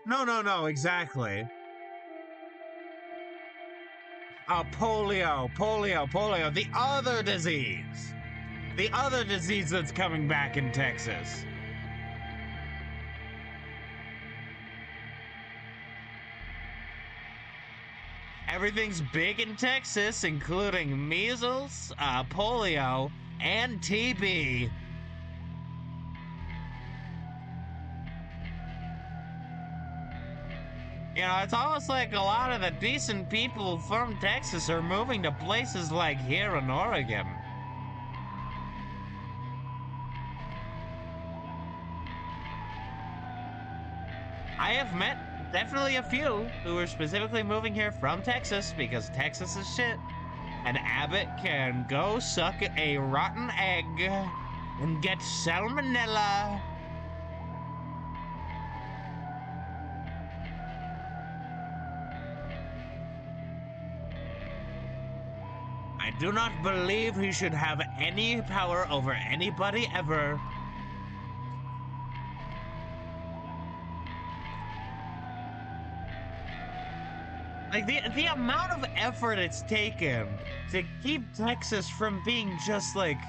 No, exactly. Polio, the other disease. The other disease that's coming back in Texas. Everything's big in Texas, including measles, polio, and TB. You know, it's almost like a lot of the decent people from Texas are moving to places like here in Oregon. I have met definitely a few who are specifically moving here from Texas because Texas is shit. And Abbott can go suck a rotten egg and get salmonella. do not believe he should have any power over anybody ever. Like, the amount of effort it's taken to keep Texas from being just, like,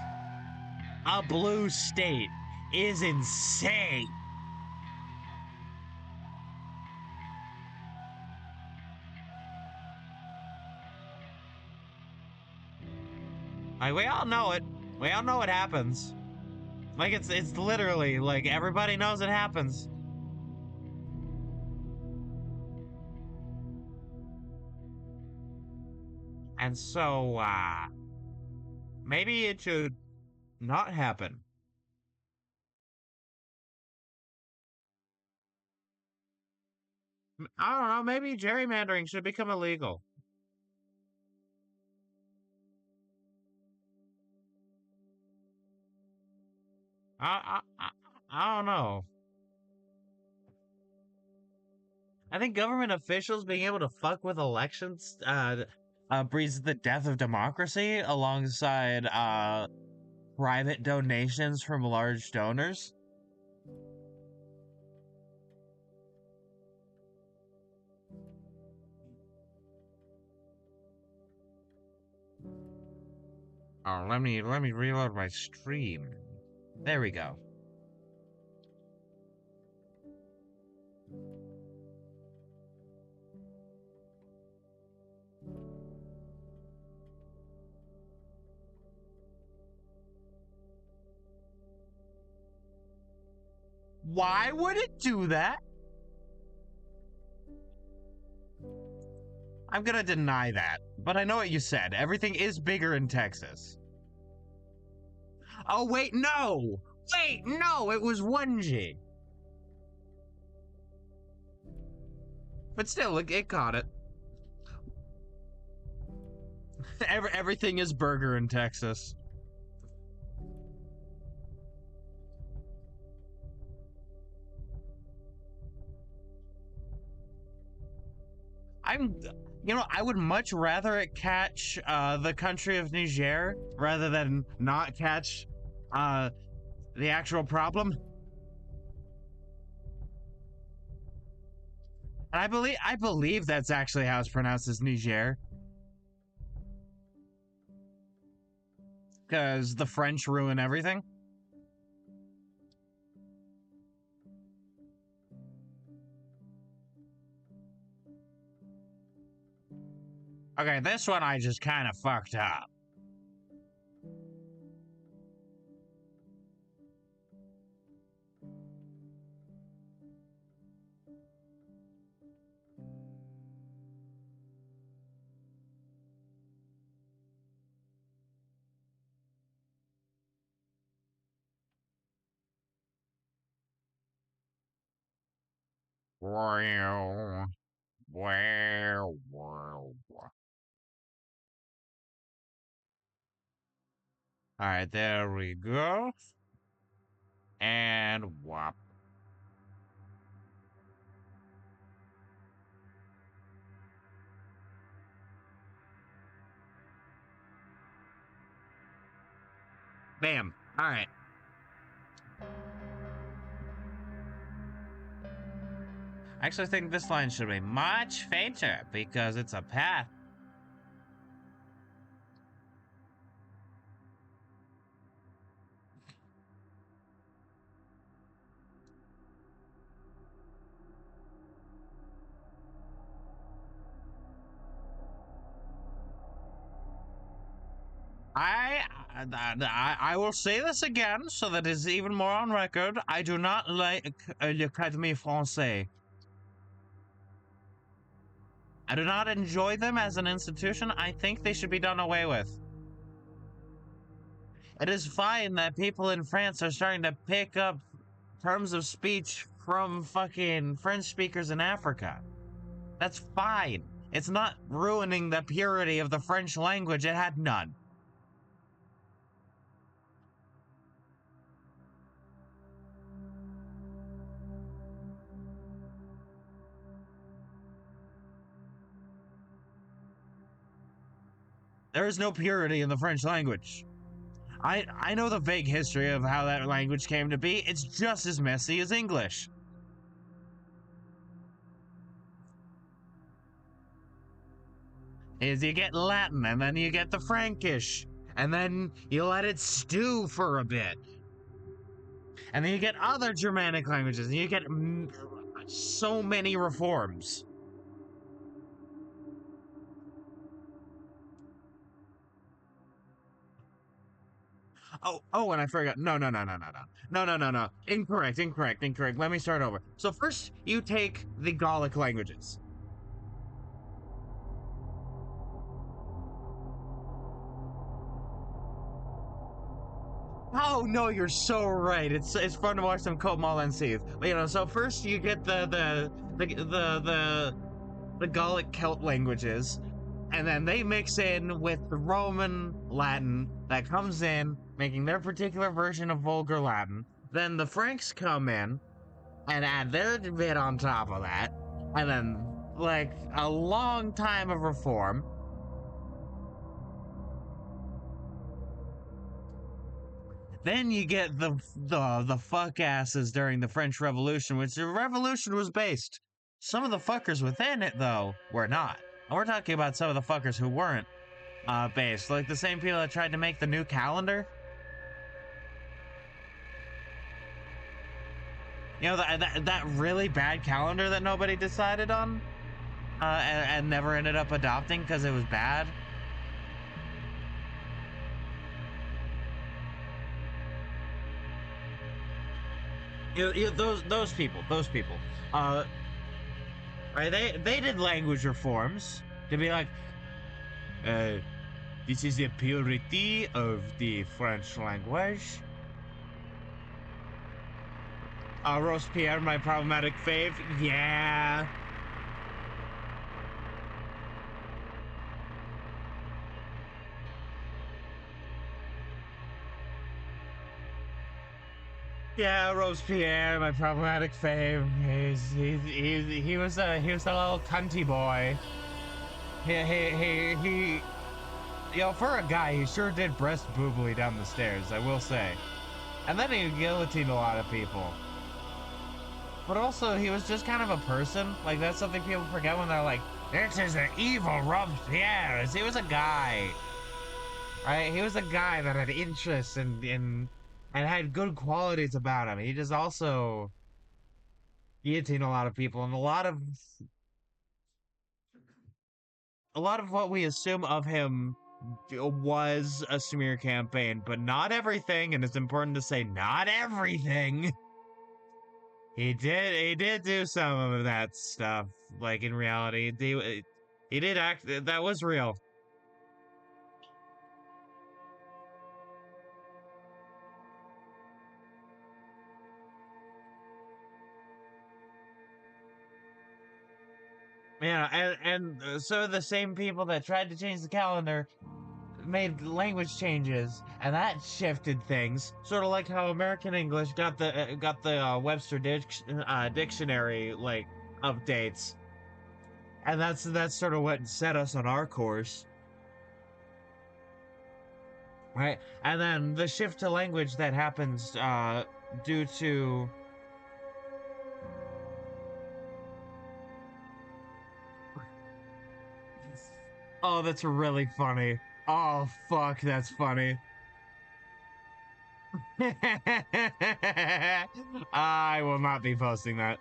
a blue state is insane. Like, we all know it. We all know it happens. Like, it's literally, like, everybody knows it happens. And so, maybe it should not happen. I don't know, maybe gerrymandering should become illegal. I don't know. I think government officials being able to fuck with elections breeds the death of democracy alongside private donations from large donors. Oh, let me reload my stream. There we go. Why would it do that? I'm gonna deny that, but I know what you said. Everything is bigger in Texas. Oh, wait, no! Wait, no, it was 1G. But still, it caught it. Everything is burger in Texas. I would much rather it catch the country of Niger rather than not catch the actual problem. And I believe that's actually how it's pronounced, is Niger. Because the French ruin everything. Okay, this one I just kind of fucked up. Well. All right, there we go. And whop. Bam. All right. I actually think this line should be much fainter because it's a path. I will say this again so that it's even more on record. I do not like l'Académie Française. I do not enjoy them as an institution. I think they should be done away with. It is fine that people in France are starting to pick up terms of speech from fucking French speakers in Africa. That's fine. It's not ruining the purity of the French language. It had none. There is no purity in the French language. I know the vague history of how that language came to be. It's just as messy as English. Is you get Latin, and then you get the Frankish, and then you let it stew for a bit. And then you get other Germanic languages, and you get so many reforms. Oh, and I forgot. No. Incorrect. Let me start over. So first, you take the Gallic languages. Oh no, you're so right. It's fun to watch them cope and seethe. But, you know, so first you get the Gallic Celt languages, and then they mix in with the Roman Latin that comes in, making their particular version of Vulgar Latin. Then the Franks come in and add their bit on top of that, and then like a long time of reform. Then you get the fuck asses during the French Revolution, which the revolution was based. Some of the fuckers within it, though, were not. And we're talking about some of the fuckers who weren't based, like the same people that tried to make the new calendar. You know, that really bad calendar that nobody decided on and never ended up adopting because it was bad. Those people. Right? They did language reforms to be like, this is the purity of the French language. Robespierre, my problematic fave. Yeah. Yeah, Robespierre, my problematic fave. He was a little cunty boy. He you know, for a guy, he sure did breast boobly down the stairs, I will say. And then he guillotined a lot of people. But also, he was just kind of a person. Like, that's something people forget when they're like, this is an evil Robespierre. He was a guy. Right? He was a guy that had interests in and had good qualities about him. He just also guillotined a lot of people, and a lot of what we assume of him was a smear campaign, but not everything, and it's important to say not everything. He did do some of that stuff. Like, in reality, he did act, that was real. Yeah, and so the same people that tried to change the calendar made language changes, and that shifted things. Sort of like how American English got the Webster dictionary like updates, and that's sort of what set us on our course, right? And then the shift to language that happens due to oh, that's really funny. Oh fuck, that's funny. I will not be posting that.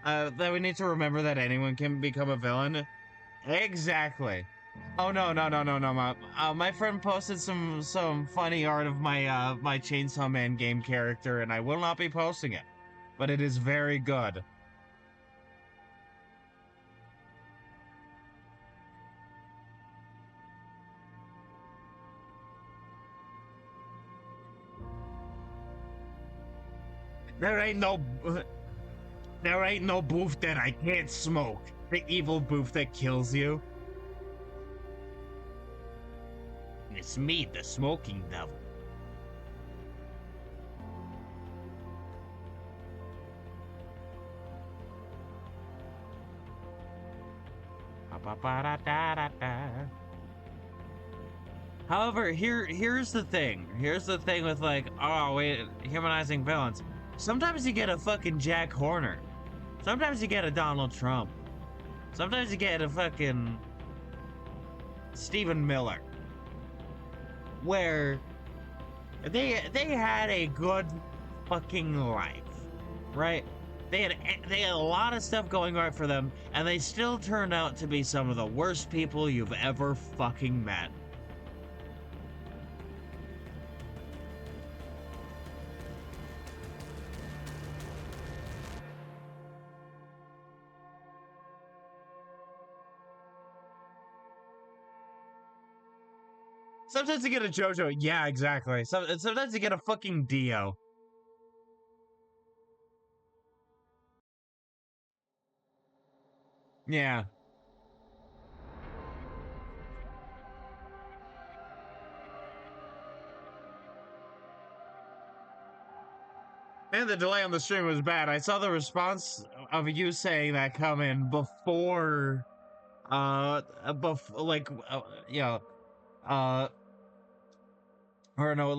That we need to remember that anyone can become a villain. Exactly. Oh no. My friend posted some funny art of my Chainsaw Man game character, and I will not be posting it, but it is very good. There ain't no booth that I can't smoke. The evil booth that kills you. It's me, the smoking devil. However, here's the thing. Here's the thing with like, oh wait, humanizing villains. Sometimes you get a fucking Jack Horner. Sometimes you get a Donald Trump. Sometimes you get a fucking Stephen Miller. Where they had a good fucking life, right? They had a lot of stuff going right for them, and they still turned out to be some of the worst people you've ever fucking met. Sometimes you get a JoJo, yeah, exactly. Sometimes you get a fucking Dio. Yeah. And the delay on the stream was bad. I saw the response of you saying that come in before, you know, uh, or no,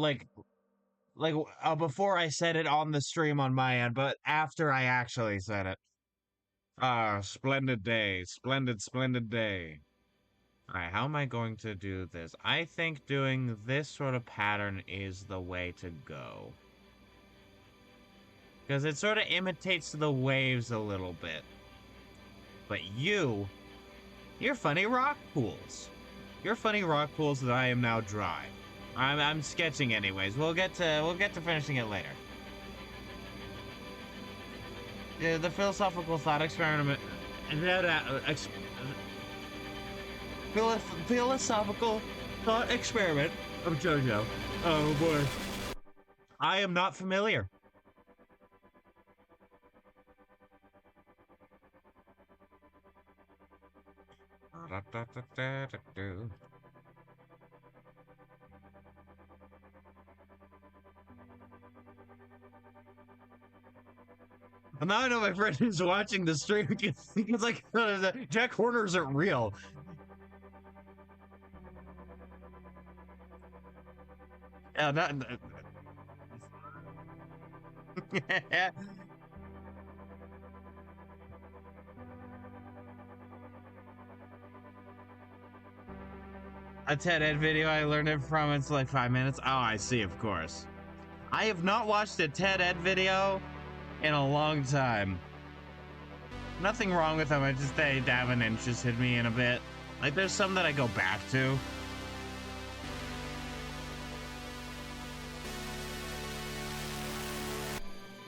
before I said it on the stream on my end, but after I actually said it. Ah, splendid day. Splendid day. Alright, how am I going to do this? I think doing this sort of pattern is the way to go. Because it sort of imitates the waves a little bit. But you're funny rock pools. You're funny rock pools that I am now dry. I'm sketching anyways. We'll get to finishing it later. The philosophical thought experiment. Philosophical thought experiment of JoJo. Oh boy. I am not familiar. And now I know my friend is watching the stream because like Jack Horner isn't real. Yeah, not. A TED Ed video I learned it from. It's like 5 minutes. Oh, I see. Of course. I have not watched a TED Ed video in a long time. Nothing wrong with them. I just they haven't interested me in a bit. Like there's some that I go back to.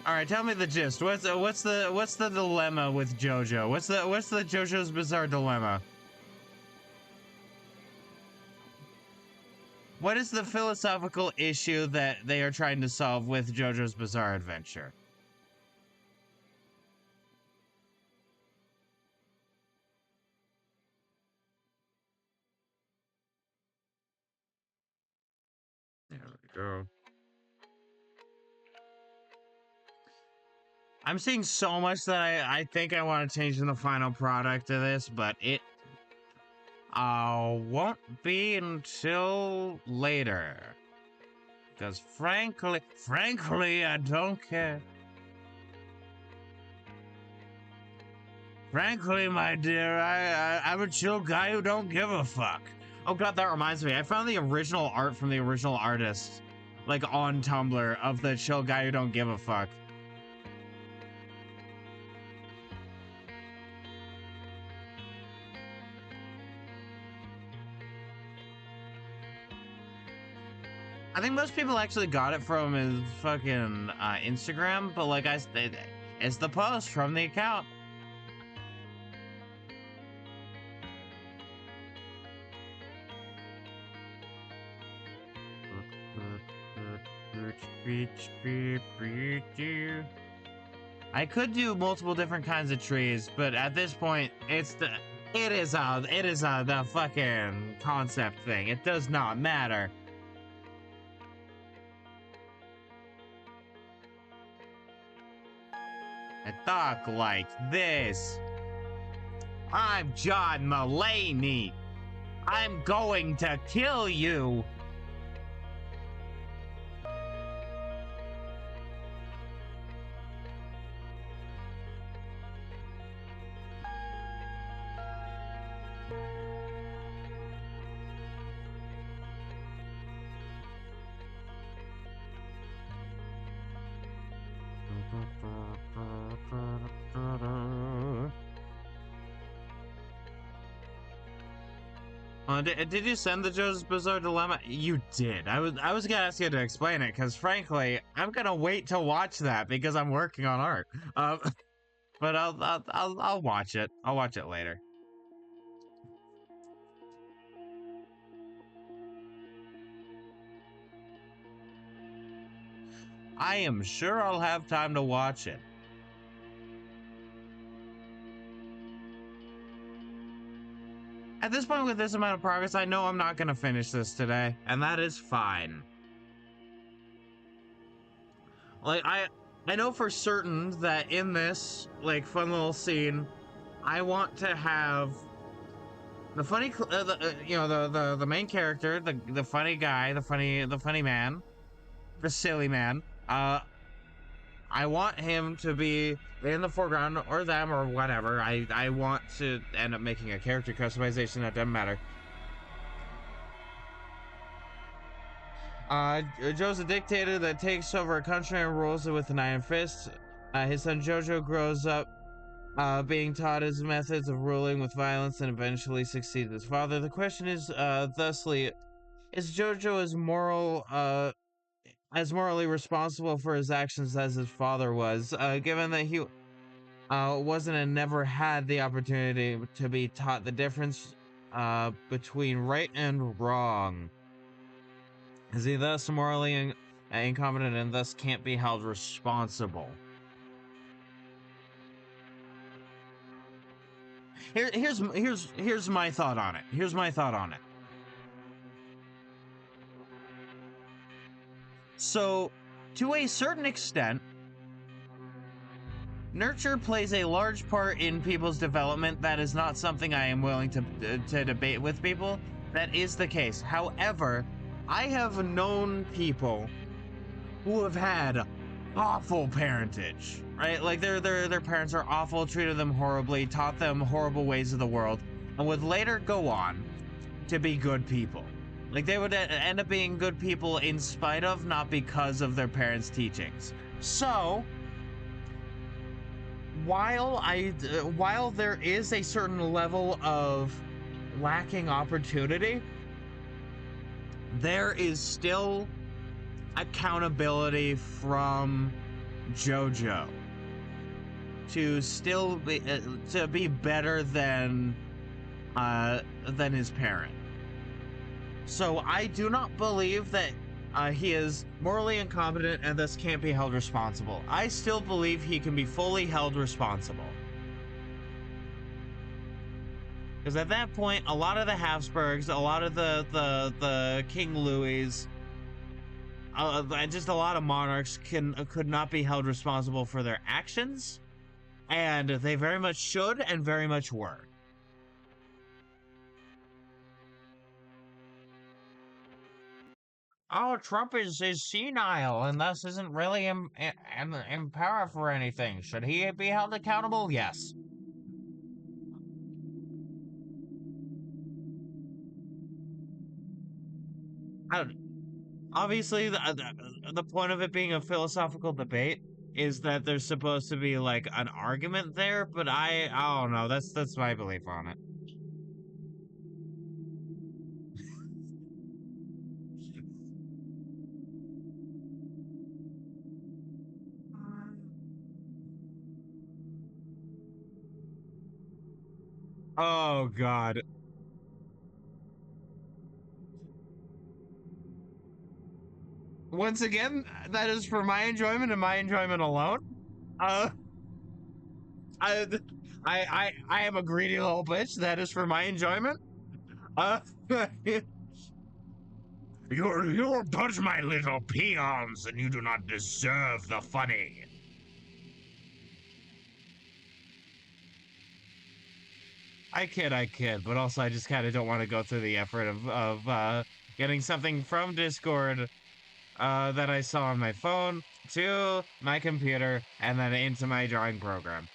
All right, tell me the gist. What's the dilemma with JoJo? What's the JoJo's Bizarre Dilemma? What is the philosophical issue that they are trying to solve with JoJo's Bizarre Adventure? There we go. I'm seeing so much that I think I want to change in the final product of this, but it won't be until later. Because frankly, I don't care. Frankly, my dear, I'm a chill guy who don't give a fuck. Oh god, that reminds me. I found the original art from the original artist, like on Tumblr, of the chill guy who don't give a fuck. I think most people actually got it from his fucking Instagram, but like it's the post from the account. I could do multiple different kinds of trees, but at this point, it is the fucking concept thing. It does not matter. I talk like this. I'm John Mulaney. I'm going to kill you. Did you send the JoJo's Bizarre Dilemma? You did. I was gonna ask you to explain it, because frankly, I'm gonna wait to watch that because I'm working on art. But I'll watch it. I'll watch it later. I am sure I'll have time to watch it. At this point, with this amount of progress, I know I'm not gonna finish this today, and that is fine. Like, I know for certain that in this, like, fun little scene, I want to have the funny, the main character, the funny guy, the funny man, the silly man, I want him to be in the foreground, or them, or whatever. I want to end up making a character customization, that doesn't matter. Joe's a dictator that takes over a country and rules it with an iron fist. His son Jojo grows up being taught his methods of ruling with violence and eventually succeeds his father. The question is, thusly, is Jojo as morally responsible for his actions as his father was, given that he wasn't and never had the opportunity to be taught the difference between right and wrong? Is he thus morally incompetent and thus can't be held responsible? Here's my thought on it. Here's my thought on it. So, to a certain extent, nurture plays a large part in people's development. That is not something I am willing to debate with people. That is the case. However, I have known people who have had awful parentage, right? Like their parents are awful, treated them horribly, taught them horrible ways of the world, and would later go on to be good people. Like they would end up being good people in spite of, not because of their parents' teachings. So, while there is a certain level of lacking opportunity, there is still accountability from JoJo to still be better than his parent. So I do not believe that he is morally incompetent and thus can't be held responsible. I still believe he can be fully held responsible. Because at that point, a lot of the Habsburgs, a lot of the King Louis, just a lot of monarchs could not be held responsible for their actions, and they very much should and very much were. Oh, Trump is senile and thus isn't really in power for anything. Should he be held accountable? Yes. Obviously, the point of it being a philosophical debate is that there's supposed to be like an argument there, but I don't know. That's my belief on it. Oh God. Once again, that is for my enjoyment and my enjoyment alone. Uh, I am a greedy little bitch. That is for my enjoyment. You touch my little peons, and you do not deserve the funny. I kid, but also I just kind of don't want to go through the effort of getting something from Discord that I saw on my phone to my computer and then into my drawing program.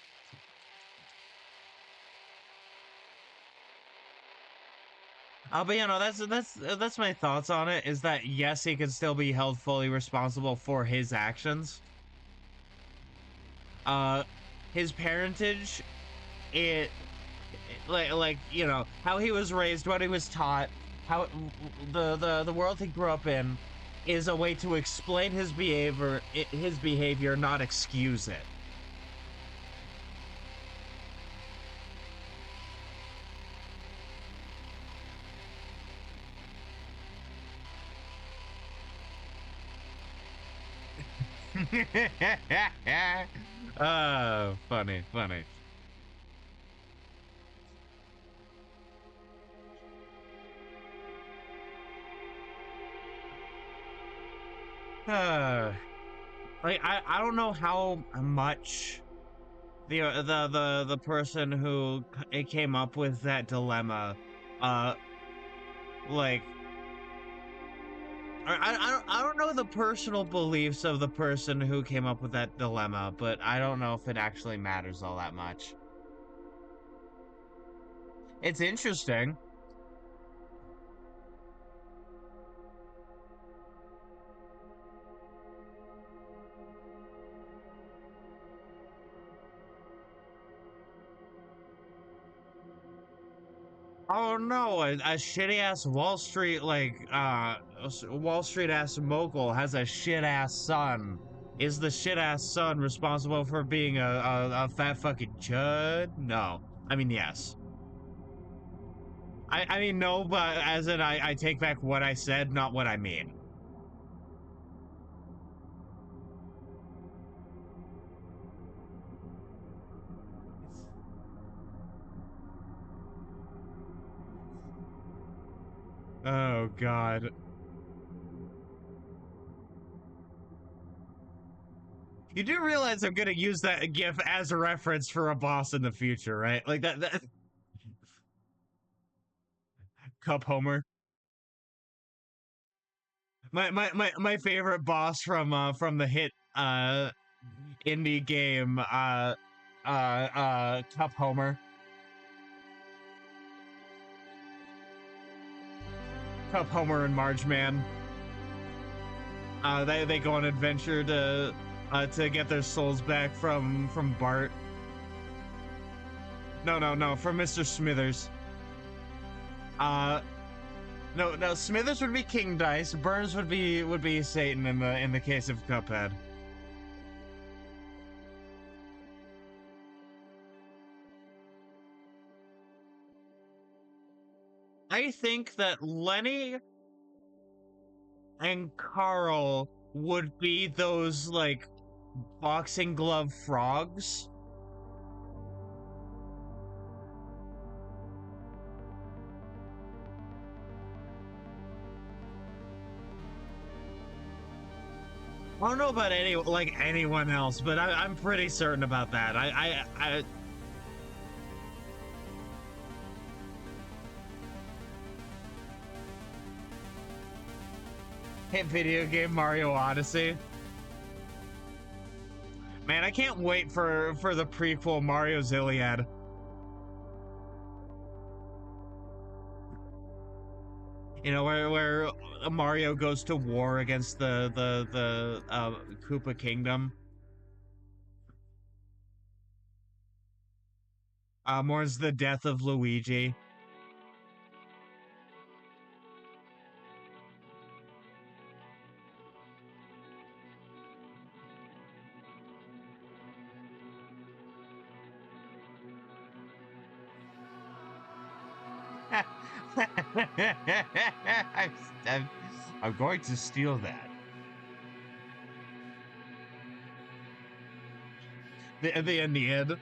But that's my thoughts on it. Is that yes, he can still be held fully responsible for his actions. Uh, his parentage, like you know how he was raised, what he was taught, how the world he grew up in, is a way to explain his behavior, not excuse it. Funny, funny. Uh, I don't know how much the person who it came up with that dilemma, uh, like I don't know the personal beliefs of the person who came up with that dilemma, but I don't know if it actually matters all that much. It's interesting. Oh no, a shitty ass Wall Street Wall Street ass mogul has a shit ass son. Is the shit ass son responsible for being a fat fucking chud? No. I mean yes. I mean no, but as in I take back what I said, not what I mean. Oh god. You do realize I'm gonna use that gif as a reference for a boss in the future, right? Like that Cup Homer. My favorite boss from the hit indie game Cup Homer. Cup Homer and Marge Man. They go on an adventure to get their souls back from Bart. No, from Mr. Smithers. Uh no, Smithers would be King Dice, Burns would be Satan in the case of Cuphead. I think that Lenny and Carl would be those like boxing glove frogs. I don't know about anyone else, but I'm pretty certain about that. I hit video game Mario Odyssey. Man, I can't wait for the prequel Mario's Iliad. You know, where Mario goes to war against the Koopa Kingdom. Mourns the death of Luigi. I'm, I'm going to steal that. The end.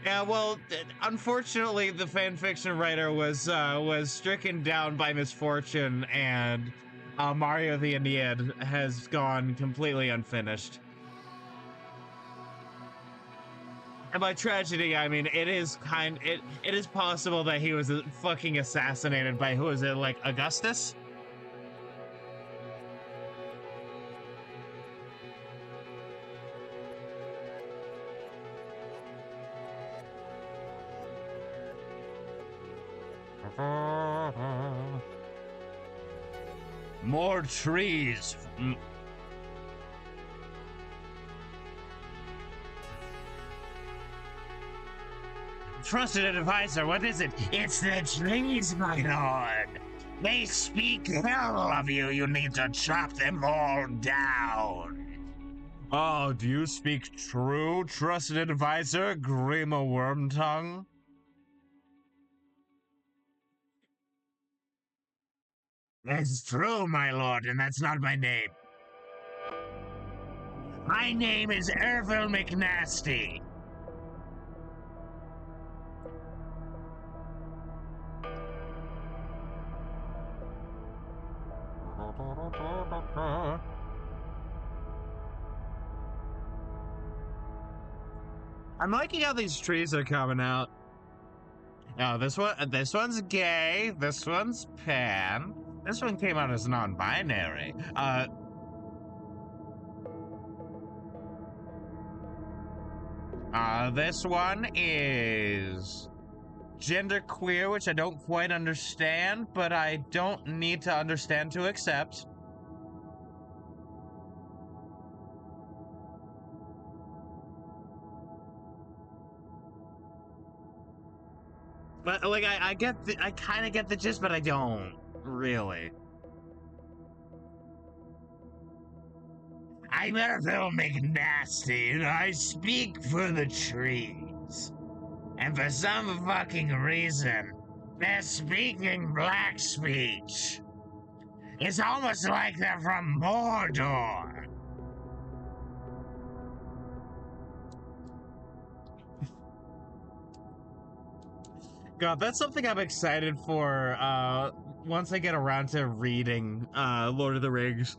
Yeah, well, unfortunately, the fan fiction writer was stricken down by misfortune, and Mario the Ennead has gone completely unfinished. And by tragedy, I mean it is possible that he was fucking assassinated by, who is it, like Augustus? More trees. Trusted advisor, what is it? It's the trees, my lord. They speak hell of you. You need to chop them all down. Oh, do you speak true, trusted advisor, Grima Wormtongue? That's true, my lord, and that's not my name. My name is Ervil McNasty. I'm liking how these trees are coming out. Oh, this one's gay. This one's pan. This one came out as non-binary. This one is genderqueer, which I don't quite understand, but I don't need to understand to accept. But like I kind of get the gist, but I don't really. I'm Ervil McNasty, and I speak for the trees. And for some fucking reason, they're speaking black speech. It's almost like they're from Mordor. God, that's something I'm excited for once I get around to reading Lord of the Rings.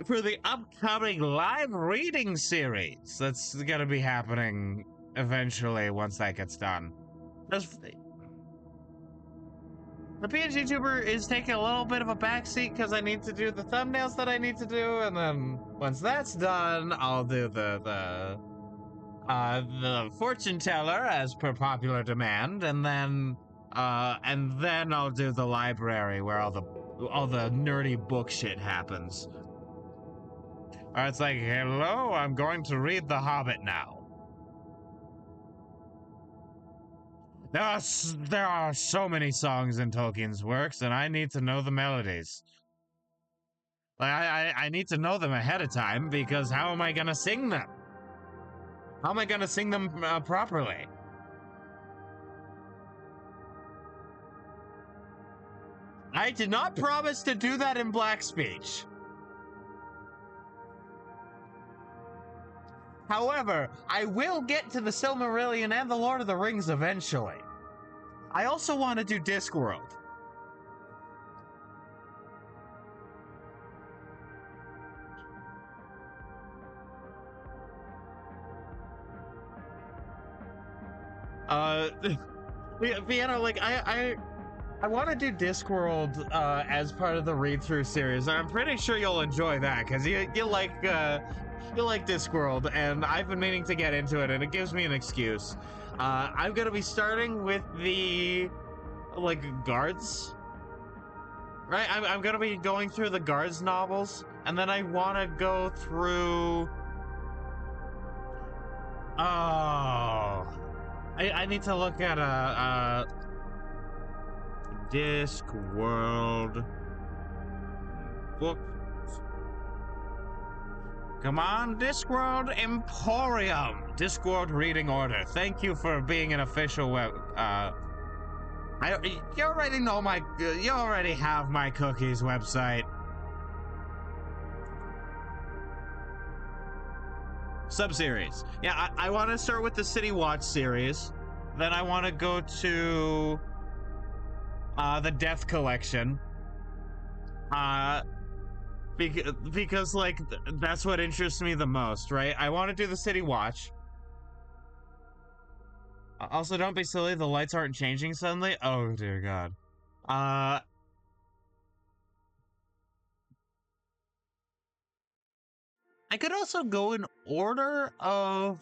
For the upcoming live reading series that's gonna be happening eventually once that gets done. The PNG tuber is taking a little bit of a backseat because I need to do the thumbnails that I need to do, and then once that's done, I'll do the fortune teller as per popular demand, and then I'll do the library where all the nerdy book shit happens. It's like, hello, I'm going to read The Hobbit now. There are so many songs in Tolkien's works, and I need to know the melodies. Like, I need to know them ahead of time, because how am I gonna sing them? How am I gonna sing them properly? I did not promise to do that in black speech. However, I will get to the Silmarillion and the Lord of the Rings eventually. I also want to do Discworld. Vienna, like, I want to do Discworld as part of the read-through series. I'm pretty sure you'll enjoy that, because you like Discworld, and I've been meaning to get into it, and it gives me an excuse. I'm gonna be starting with the, like, Guards. Right? I'm gonna be going through the Guards novels, and then I want to go through... Oh... I need to look at a Discworld book. Come on, Discworld Emporium. Discworld Reading Order. Thank you for being an official web. You already know my. You already have my cookies website. Sub-series. Yeah, I want to start with the City Watch series. Then I want to go to the Death Collection. Because like, that's what interests me the most, right? I want to do the City Watch. Also, don't be silly. The lights aren't changing suddenly. Oh dear God. I could also go in order of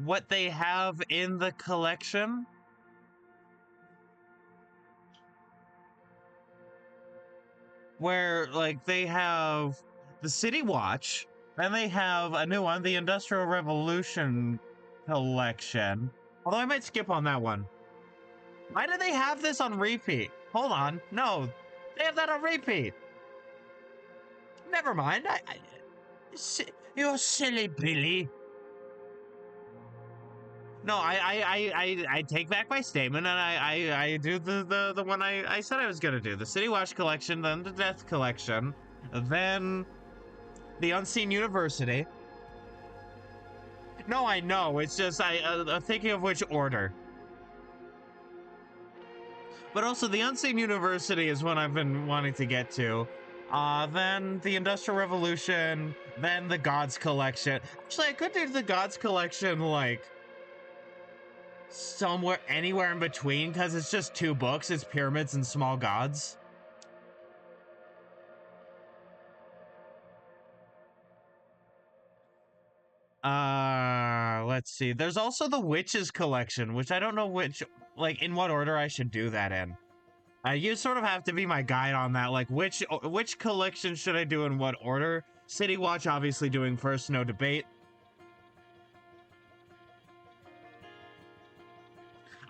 what they have in the collection. Where, like, they have the City Watch, and they have a new one, the Industrial Revolution collection. Although I might skip on that one. Why do they have this on repeat? Hold on. No, they have that on repeat. Never mind. You're silly Billy. No, I take back my statement, and I do the one I said I was gonna do. The City Watch collection, then the Death collection, then the Unseen University. No, I know. It's just I'm thinking of which order. But also, the Unseen University is one I've been wanting to get to. Then the Industrial Revolution, then the Gods collection. Actually, I could do the Gods collection like somewhere, anywhere in between, because it's just 2 books. It's Pyramids and Small Gods. Let's see. There's also the Witches collection, which I don't know like, in what order I should do that in. You sort of have to be my guide on that. Like, which collection should I do in what order? City Watch, obviously, doing first, no debate.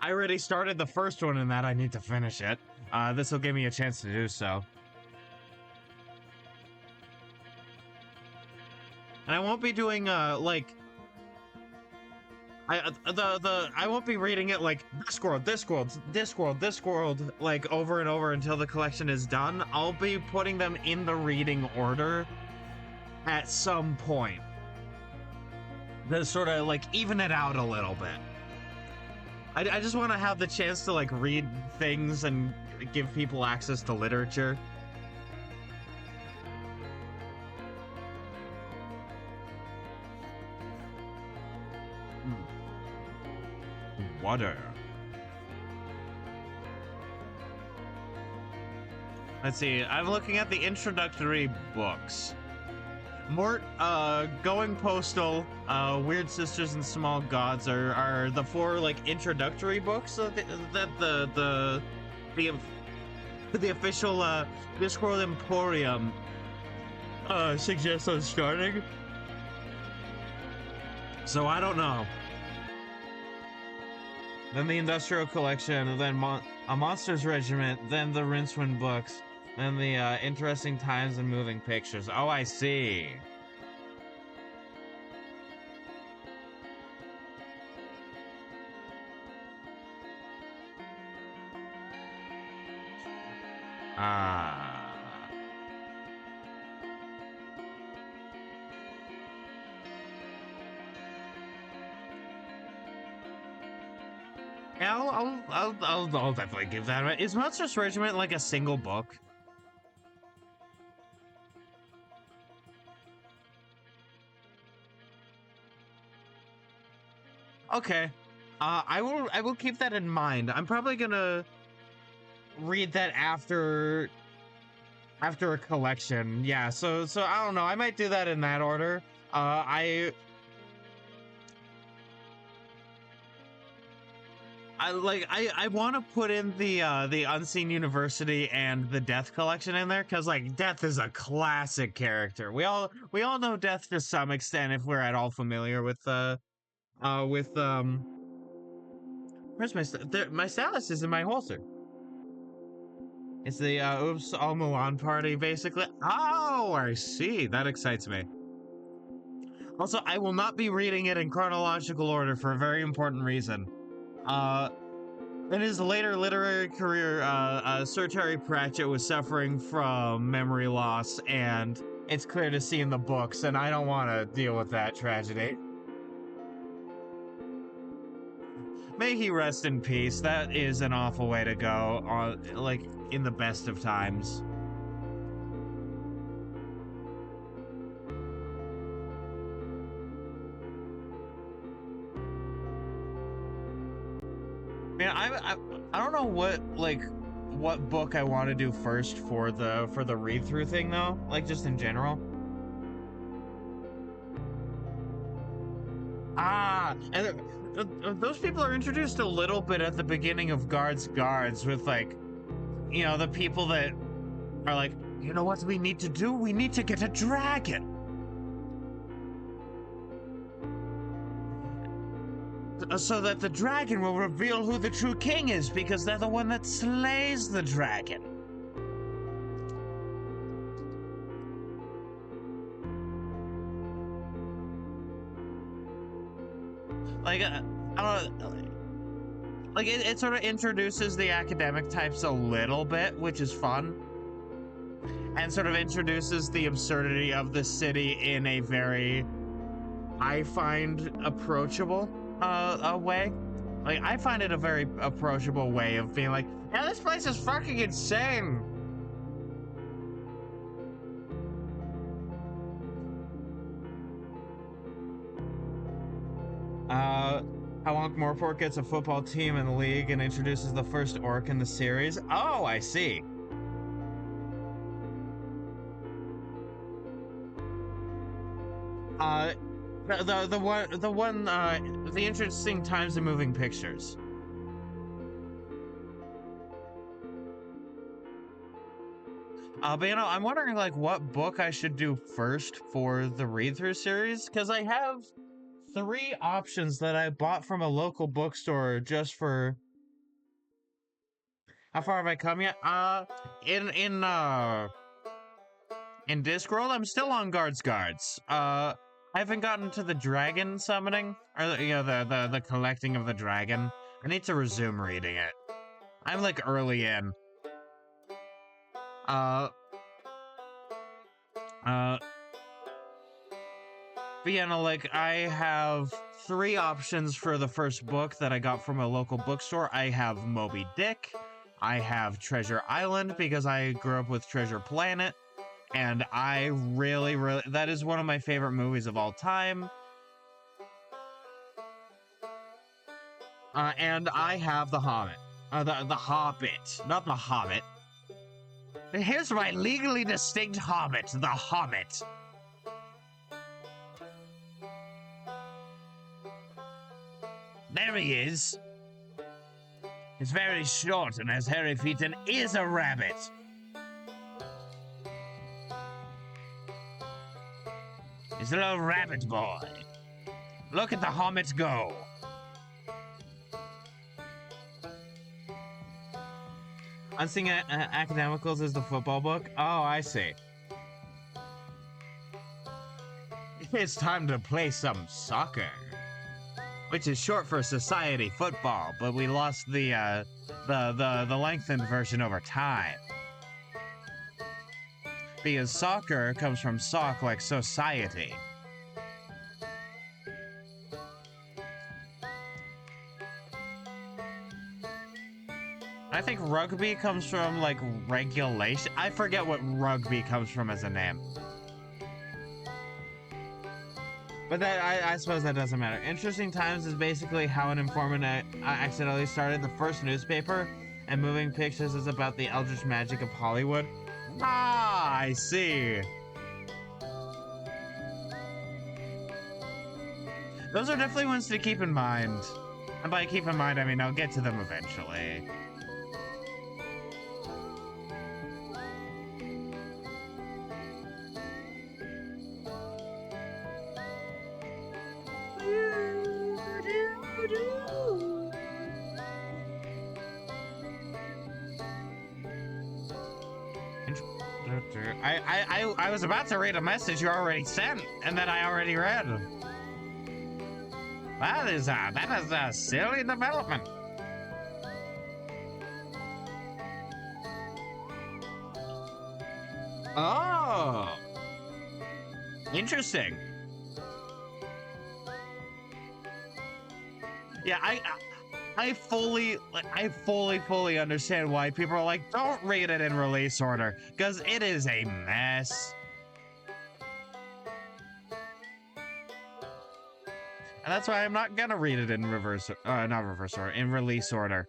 I already started the first one in that. I need to finish it. This will give me a chance to do so. And I won't be doing, like... I won't be reading it like this world, like over and over until the collection is done. I'll be putting them in the reading order at some point. To sort of like even it out a little bit. I just want to have the chance to like read things and give people access to literature. Water. Let's see, I'm looking at the introductory books. Mort, Going Postal, Weird Sisters and Small Gods are the 4 like introductory books that the official Discworld Emporium suggests on starting. So I don't know. Then the Industrial Collection, then a Monsters Regiment, then the Rincewind books, then the Interesting Times and Moving Pictures. Oh, I see. Yeah, I'll definitely give that a... Is Monsters Regiment like a single book? Okay. I will keep that in mind. I'm probably gonna read that after a collection. Yeah, so I don't know. I might do that in that order. I want to put in the Unseen University and the Death collection in there because like Death is a classic character. We all know Death to some extent if we're at all familiar with where's my stylus is in my holster. It's the Oops All Milan party basically. Oh, I see. That excites me. Also, I will not be reading it in chronological order for a very important reason. In his later literary career, Sir Terry Pratchett was suffering from memory loss, and it's clear to see in the books, and I don't want to deal with that tragedy. May he rest in peace. That is an awful way to go, like, in the best of times. Man, I don't know what book I want to do first for the read through thing though, like just in general. And those people are introduced a little bit at the beginning of Guards with like, you know, the people that are like, you know what we need to do? We need to get a dragon. So that the dragon will reveal who the true king is, because they're the one that slays the dragon. Like, I don't know, like it sort of introduces the academic types a little bit, which is fun. And sort of introduces the absurdity of the city in a very, I find, approachable way. Like, I find it a very approachable way of being like, yeah, this place is fucking insane. How Ankh-Morpork gets a football team in the league and introduces the first orc in the series. Oh, I see. The interesting times of moving pictures. But you know, I'm wondering like what book I should do first for the read-through series, because I have 3 options that I bought from a local bookstore just for. How far have I come yet? In Discworld, I'm still on Guards. I haven't gotten to the dragon summoning, or you know, the collecting of the dragon. I need to resume reading it. I'm like early in. But yeah, no, like, I have 3 options for the first book that I got from a local bookstore. I have Moby Dick, I have Treasure Island, because I grew up with Treasure Planet, and I really, that is one of my favorite movies of all time. And I have The Hobbit. The Hobbit, not The Hobbit. Here's my legally distinct Hobbit, The Hobbit. There he is. He's very short and has hairy feet and is a rabbit. He's a little rabbit boy. Look at the Hobbit go. Unseen Academicals is the football book? Oh, I see. It's time to play some soccer. Which is short for society football, but we lost the lengthened version over time. Because soccer comes from sock, like society. I think rugby comes from, like, regulation. I forget what rugby comes from as a name. But that, I suppose that doesn't matter. Interesting Times is basically how an informant accidentally started the first newspaper, and Moving Pictures is about the eldritch magic of Hollywood. Ah, I see. Those are definitely ones to keep in mind. And by keep in mind, I mean I'll get to them eventually. I was about to read a message you already sent, and that I already read. That is a silly development. Oh, interesting. Yeah, I fully understand why people are like, don't read it in release order, because it is a mess. And that's why I'm not gonna read it in reverse, not reverse order, in release order.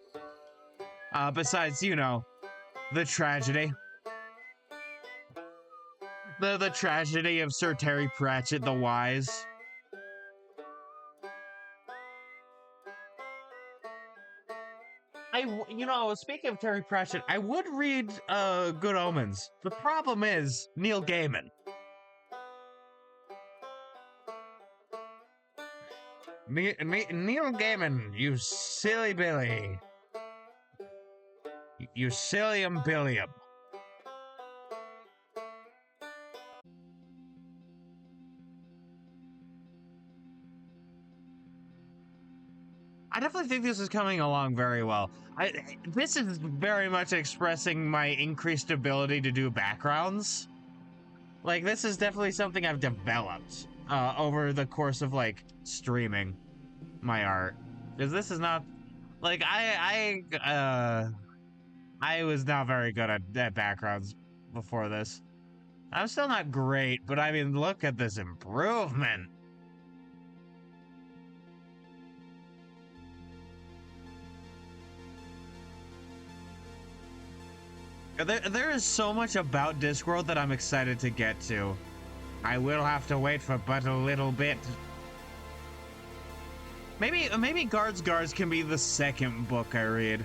Besides, you know, the tragedy. The tragedy of Sir Terry Pratchett the Wise. You know, speaking of Terry Pratchett, I would read Good Omens. The problem is Neil Gaiman. Neil Gaiman, you silly Billy. You sillium billium. I definitely think this is coming along very well. This is very much expressing my increased ability to do backgrounds. Like, this is definitely something I've developed over the course of, like, streaming my art. Because this is not... Like, I was not very good at backgrounds before this. I'm still not great, but I mean, look at this improvement. There is so much about Discworld that I'm excited to get to. I will have to wait for but a little bit. Maybe Guards can be the second book I read.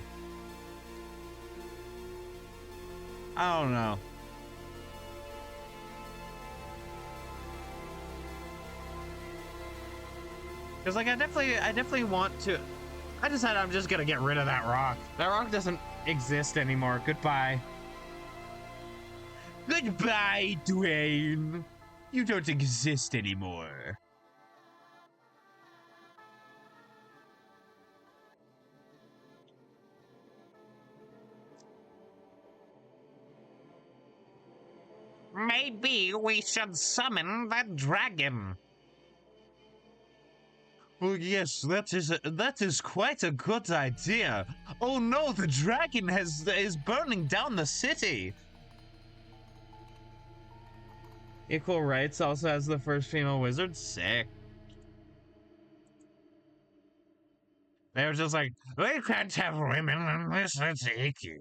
I don't know. Cause like I definitely want to. I decided I'm just gonna get rid of that rock. That rock doesn't exist anymore. Goodbye. Goodbye, Dwayne. You don't exist anymore. Maybe we should summon that dragon. Oh yes, that is quite a good idea. Oh no, the dragon is burning down the city. Equal Rights also has the first female wizard. Sick. They were just like, we can't have women unless it's icky.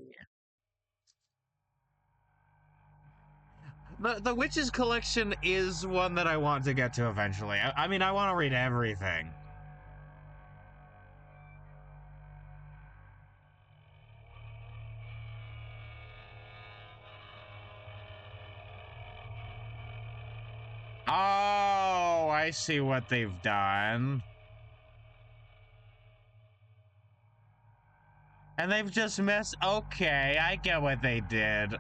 The Witches collection is one that I want to get to eventually. I mean, I want to read everything. Oh, I see what they've done. And they've just messed... Okay, I get what they did.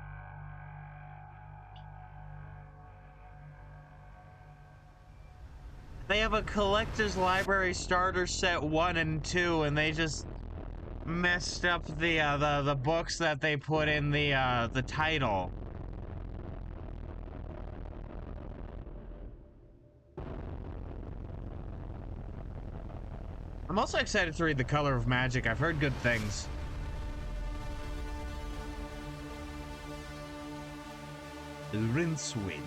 They have a collector's library starter set 1 and 2, and they just messed up the books that they put in the title. I'm also excited to read The Color of Magic. I've heard good things. Rincewind.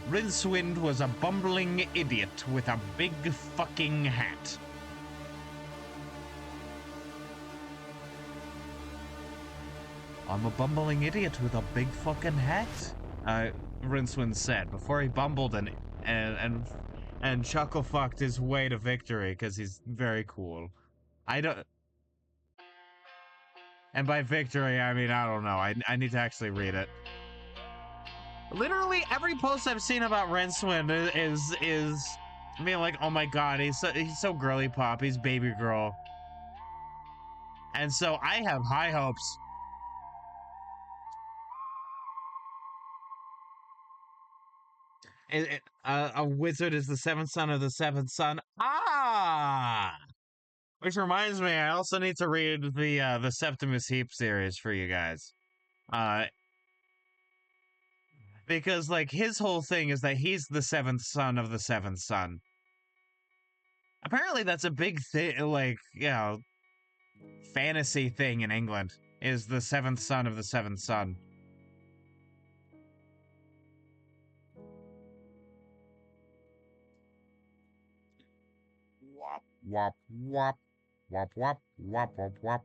Rincewind was a bumbling idiot with a big fucking hat. I'm a bumbling idiot with a big fucking hat, Rincewind said before he bumbled and chuckle fucked his way to victory because he's very cool. And by victory, I mean, I don't know. I need to actually read it. Literally every post I've seen about Rincewind is being like, oh my god, he's so girly pop, he's baby girl. And so I have high hopes. A wizard is the seventh son of the seventh son. Ah! Which reminds me, I also need to read the Septimus Heap series for you guys. Because, like, his whole thing is that he's the seventh son of the seventh son. Apparently that's a big thing, like, you know, fantasy thing in England, is the seventh son of the seventh son. wop, wop, wop, wop, wop, wop, wop.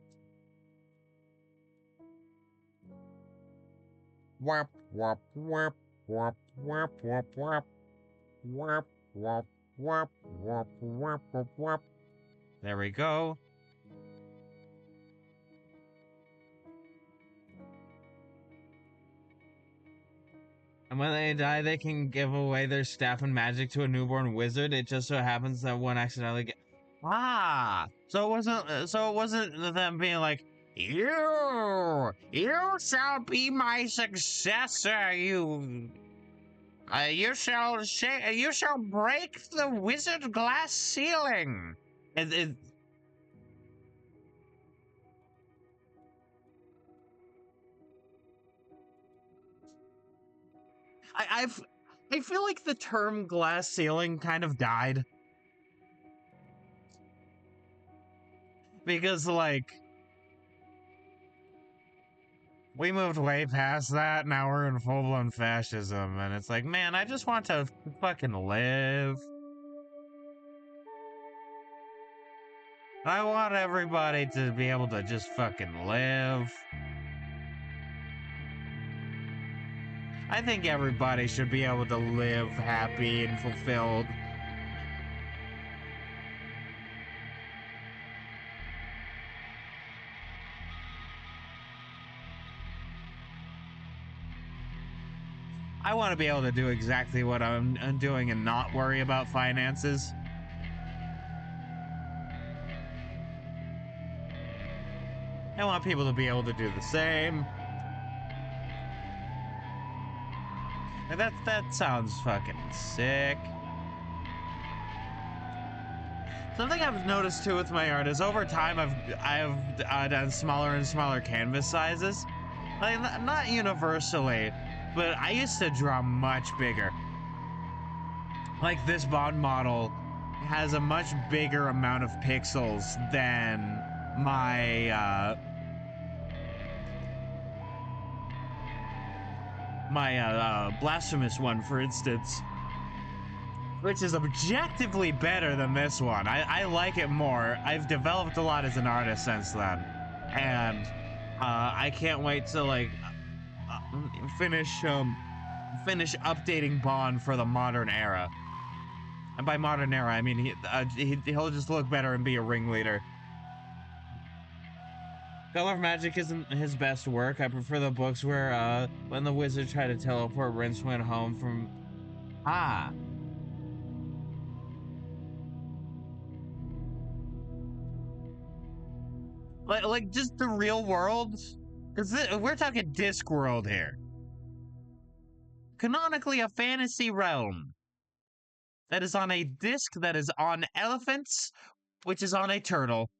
Wop, wop, wop, wop, wop, wop, wop. Wop, wop, wop, wop, wop, wop, wop. There we go. And when they die, they can give away their staff and magic to a newborn wizard. It just so happens that one accidentally get... Ah! So it wasn't them being like, you shall be my successor, you shall break the wizard glass ceiling. I feel like the term glass ceiling kind of died. Because, like, we moved way past that, now we're in full-blown fascism, and it's like, man, I just want to fucking live. I want everybody to be able to just fucking live. I think everybody should be able to live happy and fulfilled. I want to be able to do exactly what I'm doing and not worry about finances. I want people to be able to do the same. And that sounds fucking sick. Something I've noticed too with my art is over time I've done smaller and smaller canvas sizes. Like, not universally, but I used to draw much bigger. Like, this Bond model has a much bigger amount of pixels than my blasphemous one, for instance, which is objectively better than this one. I like it more. I've developed a lot as an artist since then, and I can't wait to like finish updating Bond for the modern era. And by modern era, I mean he'll just look better and be a ringleader. Color Magic isn't his best work. I prefer the books where when the wizard tried to teleport Rincewind home from... Ah. Like just the real world? Because we're talking Discworld here. Canonically a fantasy realm that is on a disc that is on elephants, which is on a turtle.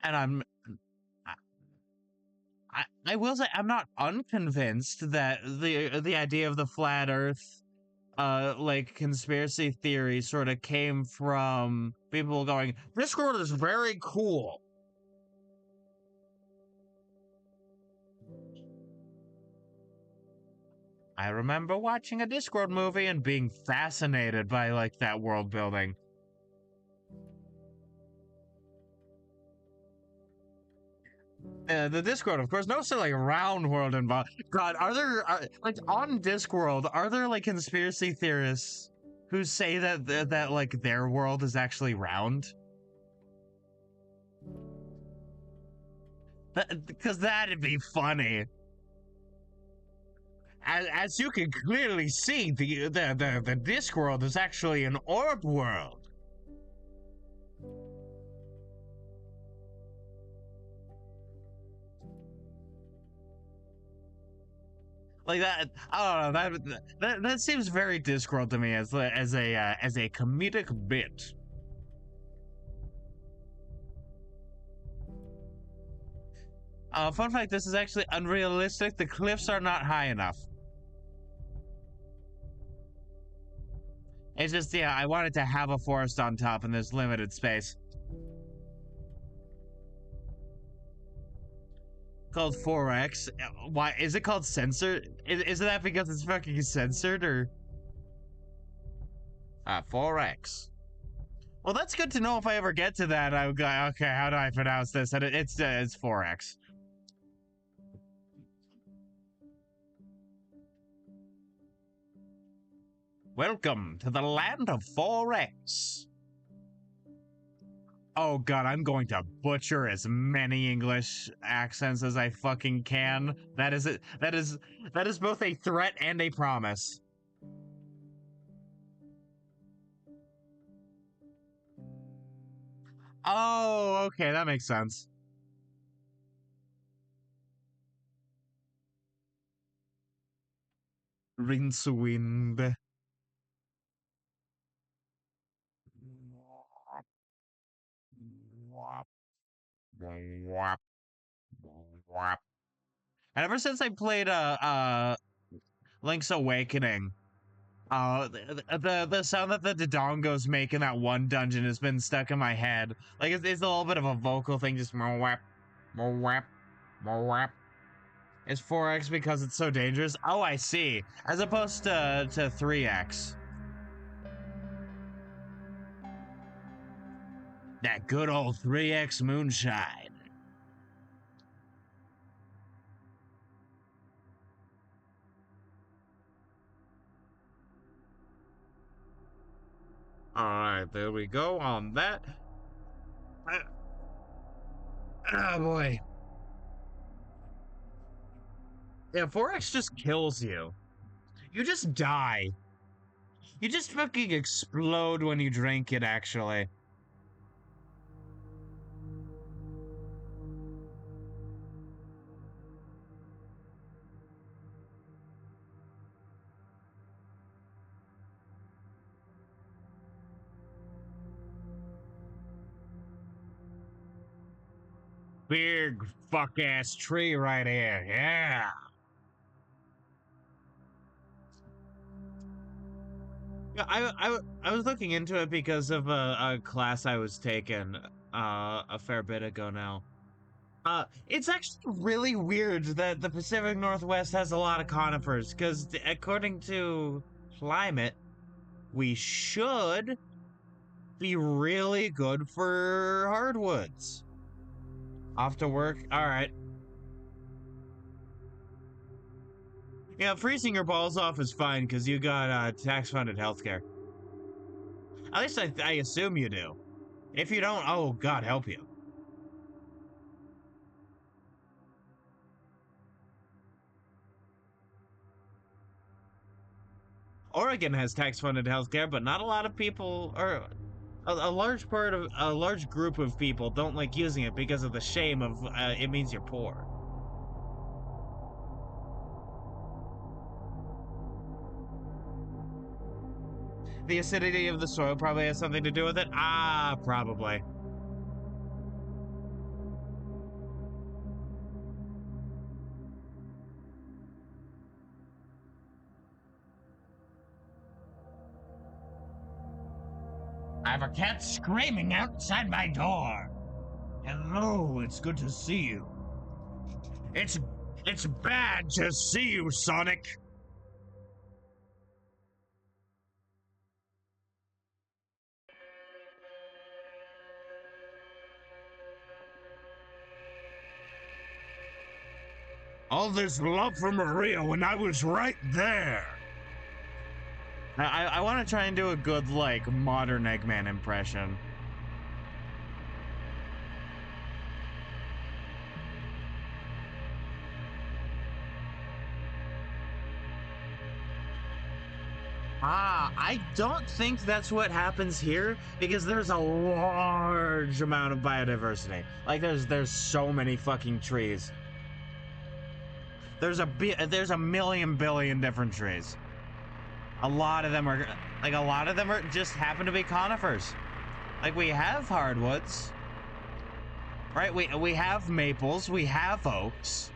And I will say I'm not unconvinced that the idea of the flat Earth, like conspiracy theory, sort of came from people going, "This world is very cool." I remember watching a Discworld movie and being fascinated by like that world building. The Discworld, of course, no so like round world involved. God, like on Discworld, are there like conspiracy theorists who say that like their world is actually round? Because that'd be funny. As you can clearly see, the Discworld is actually an orb world. Like that, I don't know. That seems very Discworld to me as a comedic bit. Fun fact: this is actually unrealistic. The cliffs are not high enough. It's just, yeah, I wanted to have a forest on top, and there's limited space. Called 4X. Why is it called censored? Isn't that because it's fucking censored, or? 4x. Well, that's good to know if I ever get to that. I would go, okay, how do I pronounce this? And it's 4x. Welcome to the land of 4x. Oh god, I'm going to butcher as many English accents as I fucking can. That is it. That is both a threat and a promise. Oh, okay, that makes sense. Rincewind. And ever since I played Link's Awakening, the sound that the Dodongos make in that one dungeon has been stuck in my head. Like it's a little bit of a vocal thing, just more whap, more whap, more whap. Is 4x because it's so dangerous? Oh, I see. As opposed to 3x. That good old 3x moonshine. Alright, there we go on that. Oh boy. Yeah, 4x just kills you. You just die. You just fucking explode when you drink it, actually. Big fuck ass tree right here, yeah. Yeah, I was looking into it because of a class I was taking a fair bit ago now. It's actually really weird that the Pacific Northwest has a lot of conifers, because according to climate, we should be really good for hardwoods. Off to work? Alright. Yeah, freezing your balls off is fine because you got tax-funded healthcare. At least I assume you do. If you don't, oh, God help you. Oregon has tax-funded healthcare, but not a lot of people, or a large group of people don't like using it because of the shame of it means you're poor. The acidity of the soil probably has something to do with it. Ah, probably. I have a cat screaming outside my door. Hello, it's good to see you. It's bad to see you, Sonic. All this love for Maria when I was right there. I want to try and do a good, like, modern Eggman impression. I don't think that's what happens here because there's a large amount of biodiversity. Like, there's so many fucking trees. There's a million billion different trees. A lot of them are just happen to be conifers. Like, we have hardwoods, right? We have maples, we have oaks.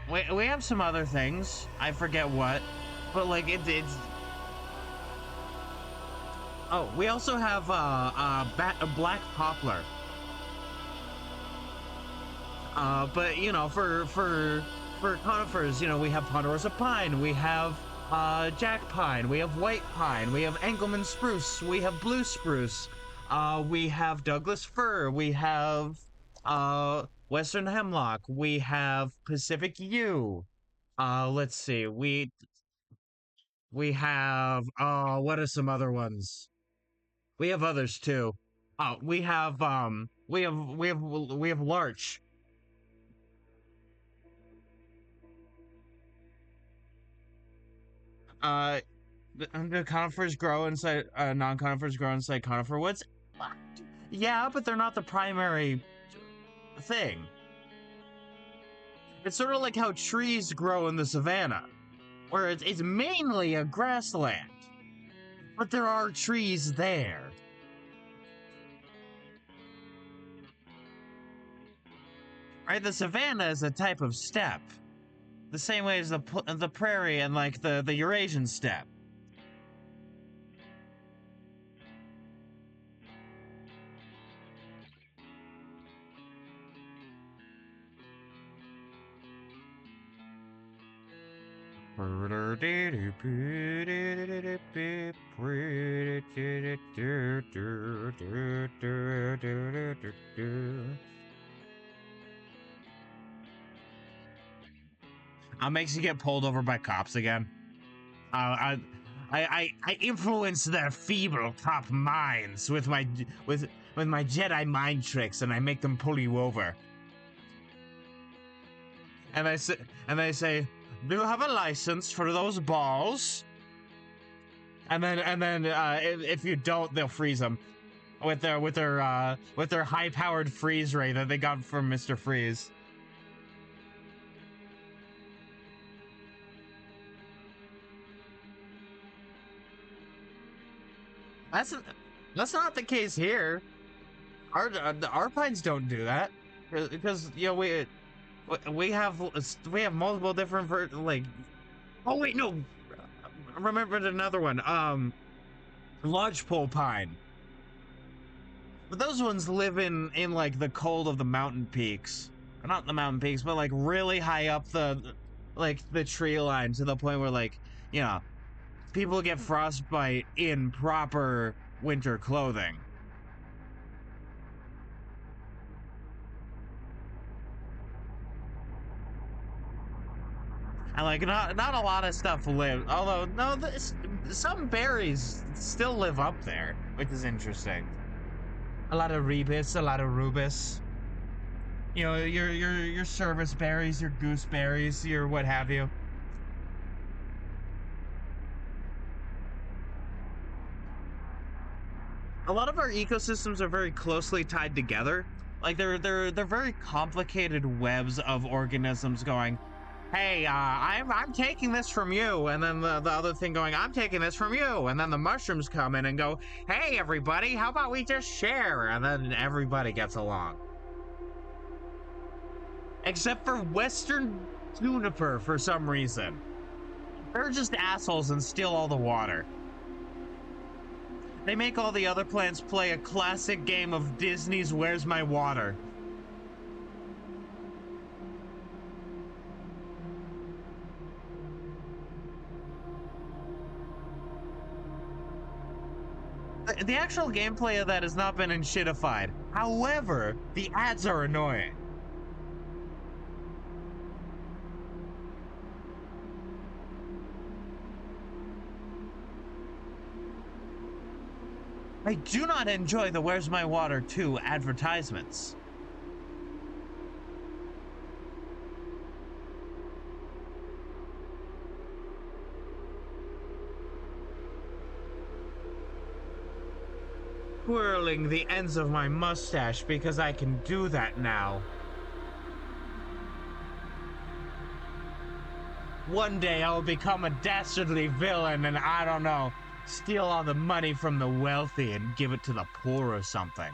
We have some other things. I forget what, but like it's. Oh, we also have black poplar. But you know, for conifers, you know, we have ponderosa pine, we have jack pine, we have white pine, we have Engelmann spruce, we have blue spruce, we have Douglas fir, we have western hemlock, we have Pacific yew. Let's see, we have what are some other ones? We have others too. We have larch. Uh, the conifers grow inside non-conifers grow inside conifer woods. Yeah, but they're not the primary thing. It's sort of like how trees grow in the savannah, where it's mainly a grassland, but there are trees there. Right? The savannah is a type of steppe, the same way as the prairie and like the Eurasian steppe. Makes you get pulled over by cops again. I influence their feeble cop minds with my Jedi mind tricks, and I make them pull you over. And I say, do you have a license for those balls? And then if you don't, they'll freeze them with their high-powered freeze ray that they got from Mr. Freeze. That's not the case here. Our pines don't do that because you know we have multiple different like. Oh wait, no. I remembered another one. Lodgepole pine. But those ones live in like the cold of the mountain peaks. Or not the mountain peaks, but like really high up the tree line to the point where like, you know, people get frostbite in proper winter clothing. And like not a lot of stuff live. Although no, some berries still live up there, which is interesting. A lot of rebus, a lot of rubus. You know, your service berries, your gooseberries, your what have you. A lot of our ecosystems are very closely tied together. Like they're very complicated webs of organisms going, hey, I'm taking this from you, and then the other thing going, I'm taking this from you, and then the mushrooms come in and go, hey everybody, how about we just share? And then everybody gets along. Except for Western juniper for some reason. They're just assholes and steal all the water. They make all the other plants play a classic game of Disney's Where's My Water? The actual gameplay of that has not been enshittified. However, the ads are annoying. I do not enjoy the Where's My Water 2 advertisements. Twirling the ends of my mustache because I can do that now. One day I'll become a dastardly villain and I don't know, steal all the money from the wealthy and give it to the poor or something.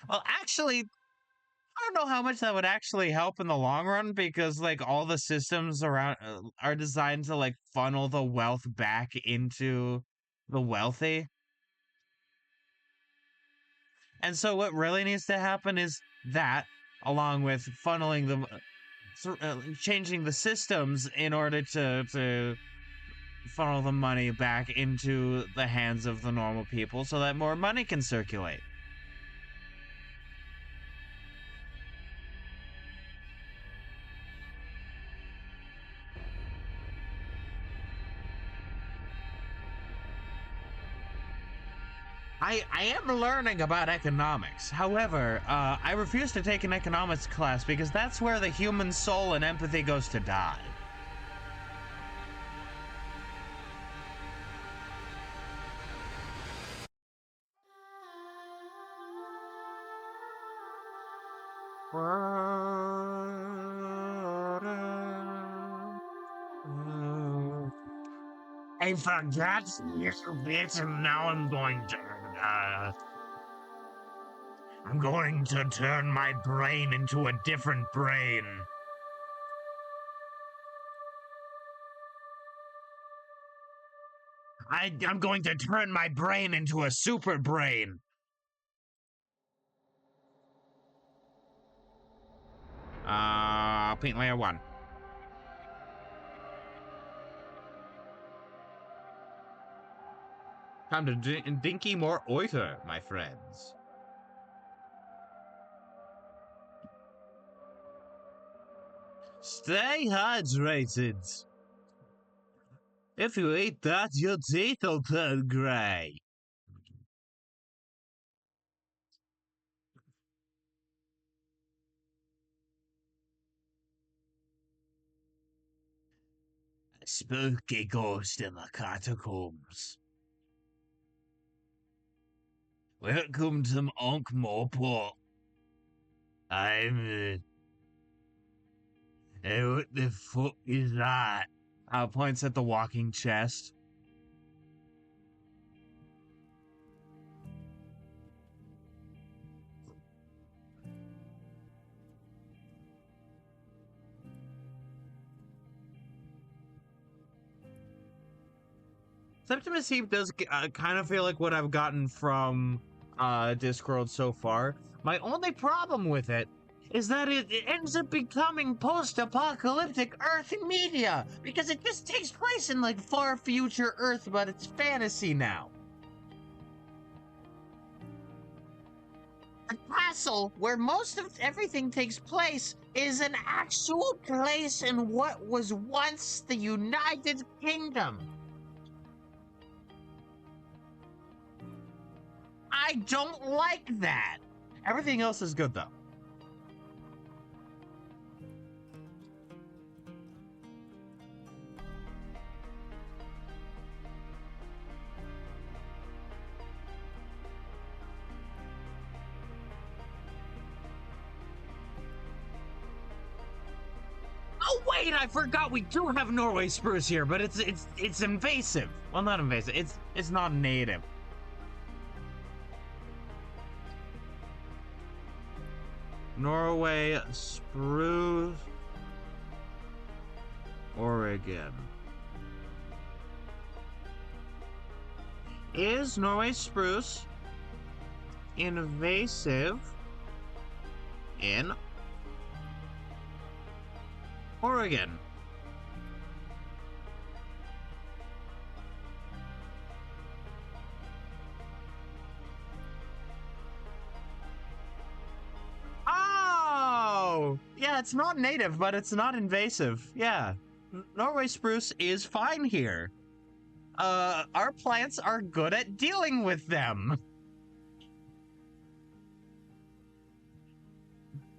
Well, actually, I don't know how much that would actually help in the long run because like all the systems around are designed to like funnel the wealth back into the wealthy. And so what really needs to happen is that, along with funneling them, changing the systems in order to funnel the money back into the hands of the normal people so that more money can circulate. I am learning about economics. However, I refuse to take an economics class because that's where the human soul and empathy goes to die. I forgot your bit, and now I'm going to turn my brain into a different brain. I'm going to turn my brain into a super brain. Paint layer 1. Time to dinky more oiter, my friends. Stay hydrated. If you eat that, your teeth will turn grey. A spooky ghost in the catacombs. Welcome to Ankh-Morpork. Hey, what the fuck is that? Points at the walking chest. Septimus Heap does kind of feel like what I've gotten from Discworld so far. My only problem with it is that it ends up becoming post-apocalyptic Earth media, because it just takes place in like far future Earth, but it's fantasy now. The castle, where most of everything takes place, is an actual place in what was once the United Kingdom. I don't like that. Everything else is good, though. Oh wait, I forgot we do have Norway spruce here, but it's invasive. Well, not invasive. It's not native. Norway spruce, Oregon. Is Norway spruce invasive in Oregon? Oh! Yeah, it's not native, but it's not invasive. Yeah. Norway spruce is fine here. Our plants are good at dealing with them.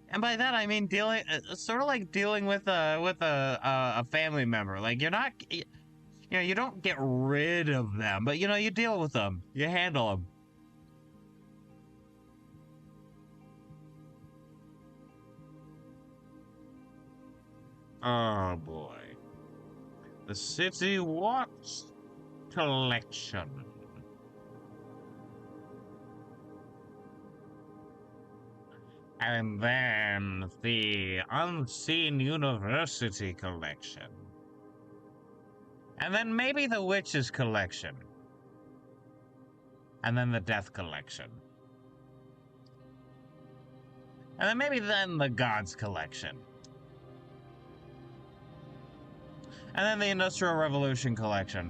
And by that I mean dealing, sort of like dealing with a family member. Like you're not, you know, you don't get rid of them, but you know, you deal with them, you handle them. Oh boy, the City Watch Collection. And then the Unseen University Collection. And then maybe the Witches Collection. And then the Death Collection. And then maybe then the Gods collection. And then the Industrial Revolution collection.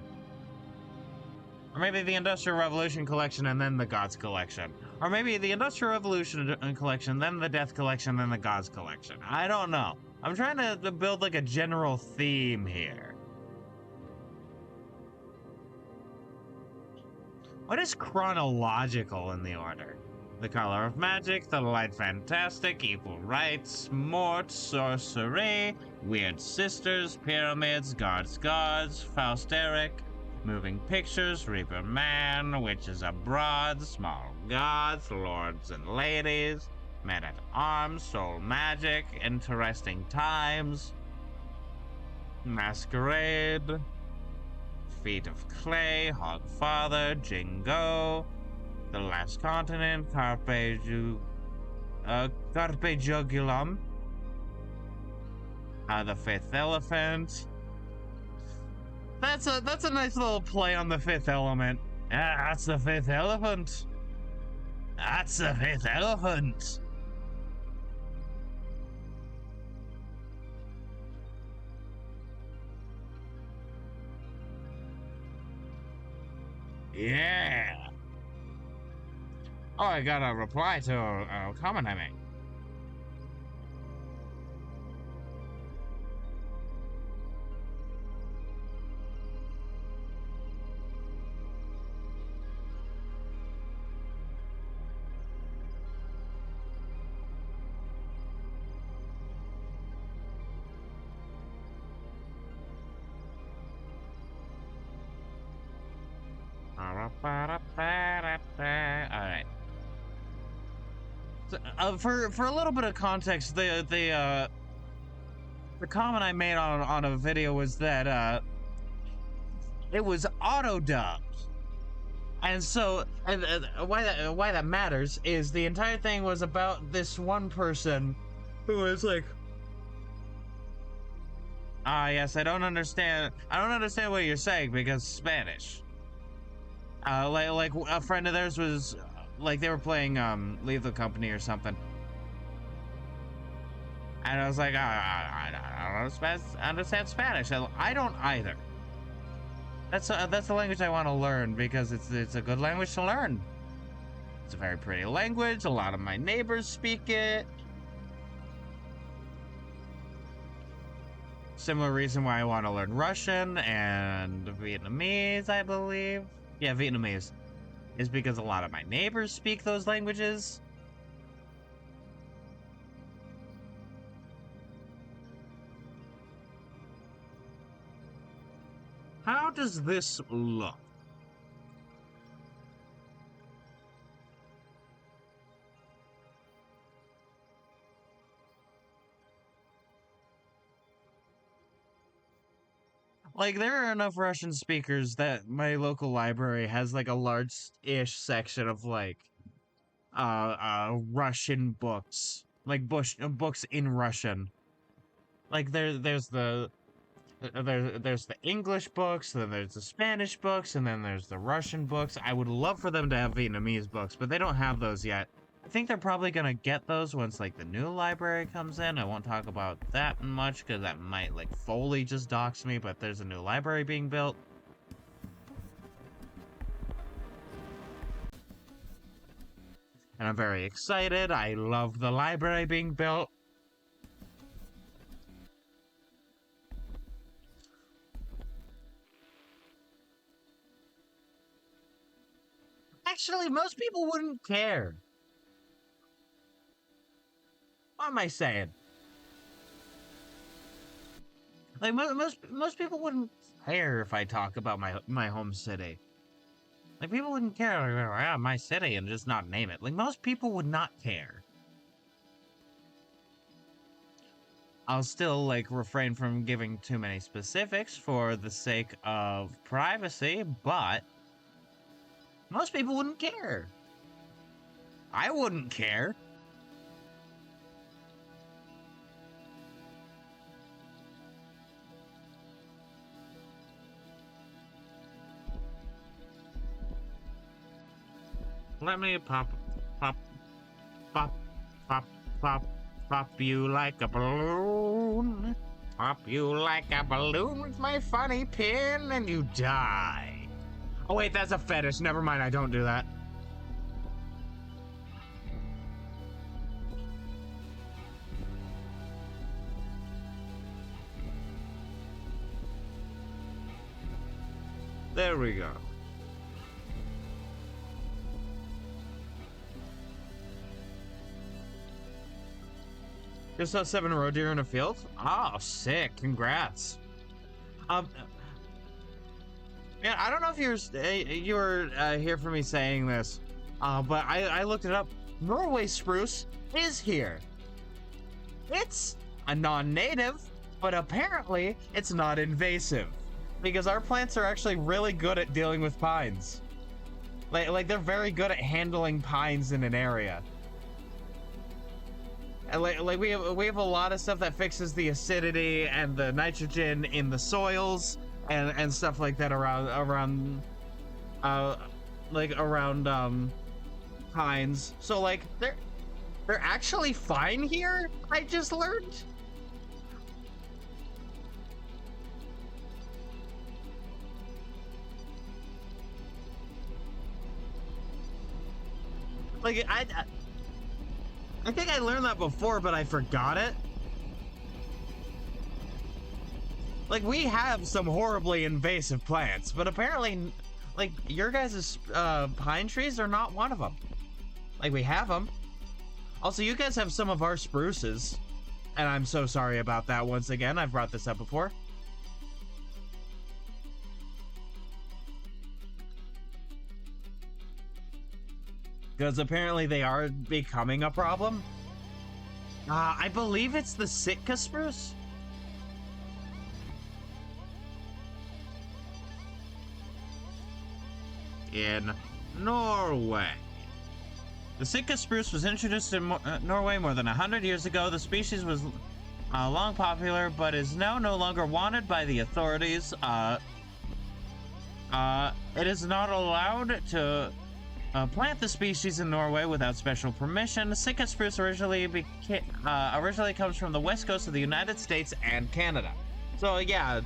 Or maybe the Industrial Revolution collection and then the Gods collection. Or maybe the Industrial Revolution collection, then the Death collection, then the Gods collection. I don't know. I'm trying to build like a general theme here. What is chronological in the order? The Color of Magic, The Light Fantastic, Equal Rights, Mort, Sorcery, Weird Sisters, Pyramids, Gods, Faust Eric, Moving Pictures, Reaper Man, Witches Abroad, Small Gods, Lords and Ladies, Men at Arms, Soul Magic, Interesting Times, Masquerade, Feet of Clay, Hogfather, Jingo, The Last Continent, Carpe Jugulum, The Fifth Elephant. That's a nice little play on the Fifth Element. That's the Fifth Elephant. That's the Fifth Elephant. Yeah. Oh, I got a reply to a comment I made. Alright. So, for a little bit of context, the comment I made on a video was that it was auto dubbed, and so why that matters is the entire thing was about this one person who was like, yes, I don't understand what you're saying because Spanish. Like a friend of theirs was like they were playing Leave the Company or something, and I was like, I don't understand Spanish. I don't either. That's the language I want to learn because it's a good language to learn. It's a very pretty language. A lot of my neighbors speak it. Similar reason why I want to learn Russian and Vietnamese, I believe. Yeah, Vietnamese. Is because a lot of my neighbors speak those languages. How does this look? Like, there are enough Russian speakers that my local library has, like, a large-ish section of, like, Russian books. Like, books in Russian. Like, there's the English books, then there's the Spanish books, and then there's the Russian books. I would love for them to have Vietnamese books, but they don't have those yet. I think they're probably gonna get those once, like, the new library comes in. I won't talk about that much, because that might, like, fully just dox me, but there's a new library being built. And I'm very excited. I love the library being built. Actually, most people wouldn't care. What am I saying? Like, most people wouldn't care if I talk about my home city. Like, people wouldn't care, like, yeah, my city, and just not name it. Like, most people would not care. I'll still, like, refrain from giving too many specifics for the sake of privacy, but most people wouldn't care. I wouldn't care. Let me pop. Pop, pop you like a balloon. Pop you like a balloon with my funny pin and you die. Oh wait, that's a fetish. Never mind, I don't do that. There we go. Just saw 7 roe deer in a field? Oh, sick. Congrats. Yeah, I don't know if you were here for me saying this, but I looked it up. Norway spruce is here. It's a non-native, but apparently it's not invasive, because our plants are actually really good at dealing with pines. Like they're very good at handling pines in an area. And like we have a lot of stuff that fixes the acidity and the nitrogen in the soils and stuff like that around pines. So like they're actually fine here. I just learned. Like I think I learned that before, but I forgot it. Like, we have some horribly invasive plants, but apparently, like, your guys' pine trees are not one of them. Like, we have them. Also, you guys have some of our spruces, and I'm so sorry about that once again. I've brought this up before. Because apparently they are becoming a problem. I believe it's the Sitka spruce. In Norway. The Sitka spruce was introduced in Norway more than 100 years ago. The species was long popular, but is now no longer wanted by the authorities. It is not allowed to plant the species in Norway without special permission. Sitka spruce originally comes from the west coast of the United States and Canada. So yeah.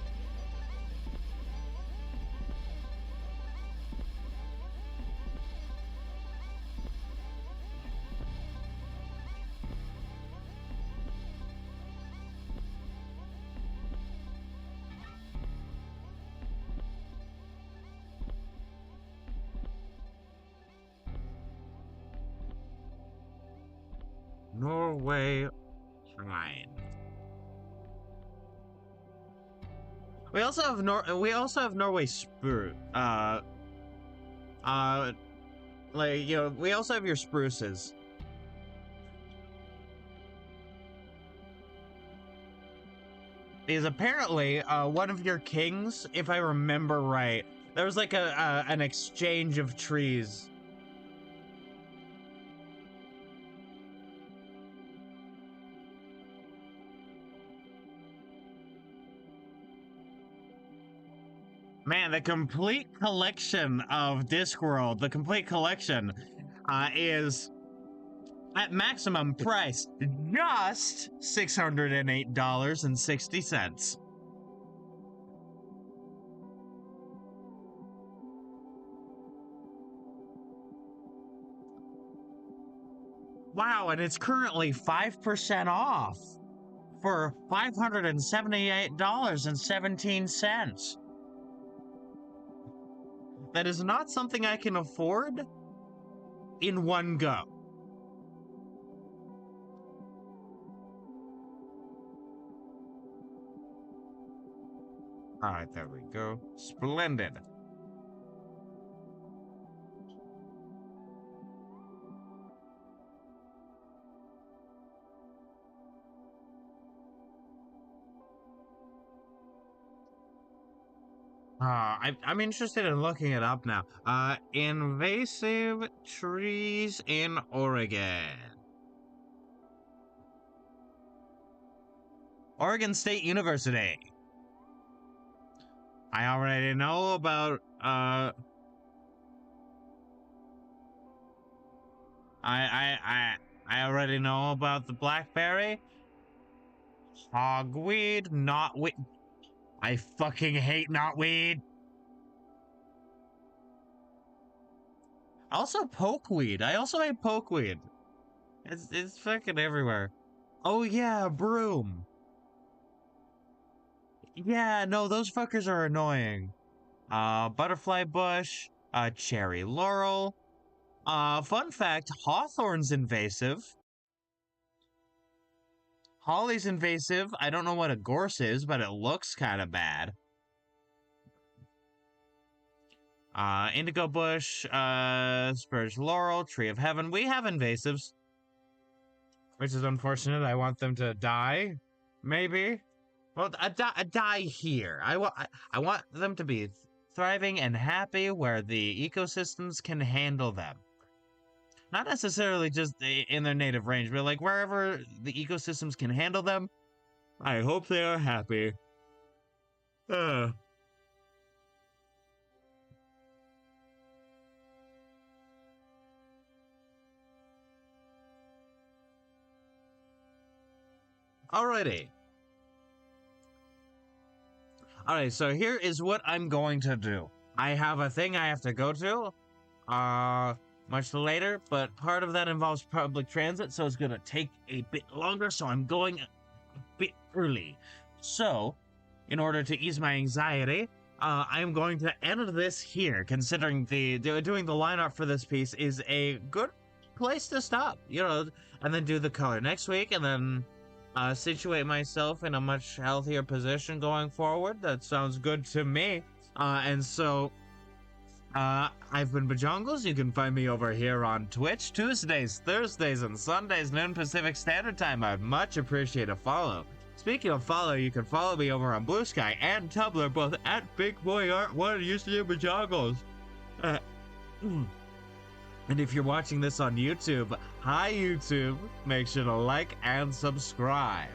Norway pine. We also have Norway spruce. Like, you know, we also have your spruces. Because apparently, one of your kings, if I remember right, there was like an exchange of trees. Man, the complete collection of Discworld, the complete collection, is at maximum price just $608.60. Wow, and it's currently 5% off for $578.17. That is not something I can afford in one go. All right, there we go. Splendid. I'm interested in looking it up now. Invasive trees in Oregon. Oregon State University. I already know about, I I already know about the blackberry. Hogweed, knotweed. I fucking hate knotweed. Also pokeweed. I also hate pokeweed. It's fucking everywhere. Oh yeah, broom. Yeah, no, those fuckers are annoying. Butterfly bush, cherry laurel. Fun fact, hawthorn's invasive. Holly's invasive. I don't know what a gorse is, but it looks kind of bad. Indigo bush, spurge laurel, tree of heaven. We have invasives, which is unfortunate. I want them to die, maybe. Well, a die here. I want them to be thriving and happy where the ecosystems can handle them. Not necessarily just in their native range, but like wherever the ecosystems can handle them. I hope they are happy. Alrighty. Alright, so here is what I'm going to do. I have a thing I have to go to, much later, but part of that involves public transit, so it's gonna take a bit longer, so I'm going a bit early. So, in order to ease my anxiety, I'm going to end this here, considering doing the line art for this piece is a good place to stop, you know, and then do the color next week, and then situate myself in a much healthier position going forward. That sounds good to me. And so, I've been Bajongles. You can find me over here on Twitch, Tuesdays, Thursdays, and Sundays, noon Pacific Standard Time. I'd much appreciate a follow. Speaking of follow, you can follow me over on Bluesky and Tumblr, both at BigBoyArt1 and used to be Bajongles. And if you're watching this on YouTube, hi YouTube, make sure to like and subscribe.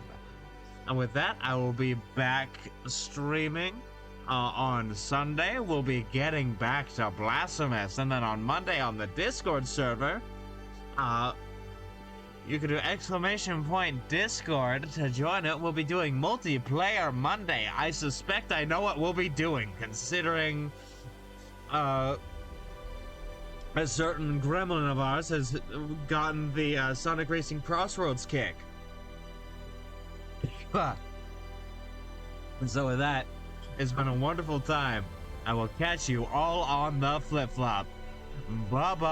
And with that, I will be back streaming on Sunday. We'll be getting back to Blasphemous, and then on Monday on the Discord server, you can do !Discord to join it. We'll be doing multiplayer Monday. I suspect I know what we'll be doing, considering a certain gremlin of ours has gotten the Sonic Racing Crossroads kick. And so with that, it's been a wonderful time. I will catch you all on the flip-flop. Bye-bye.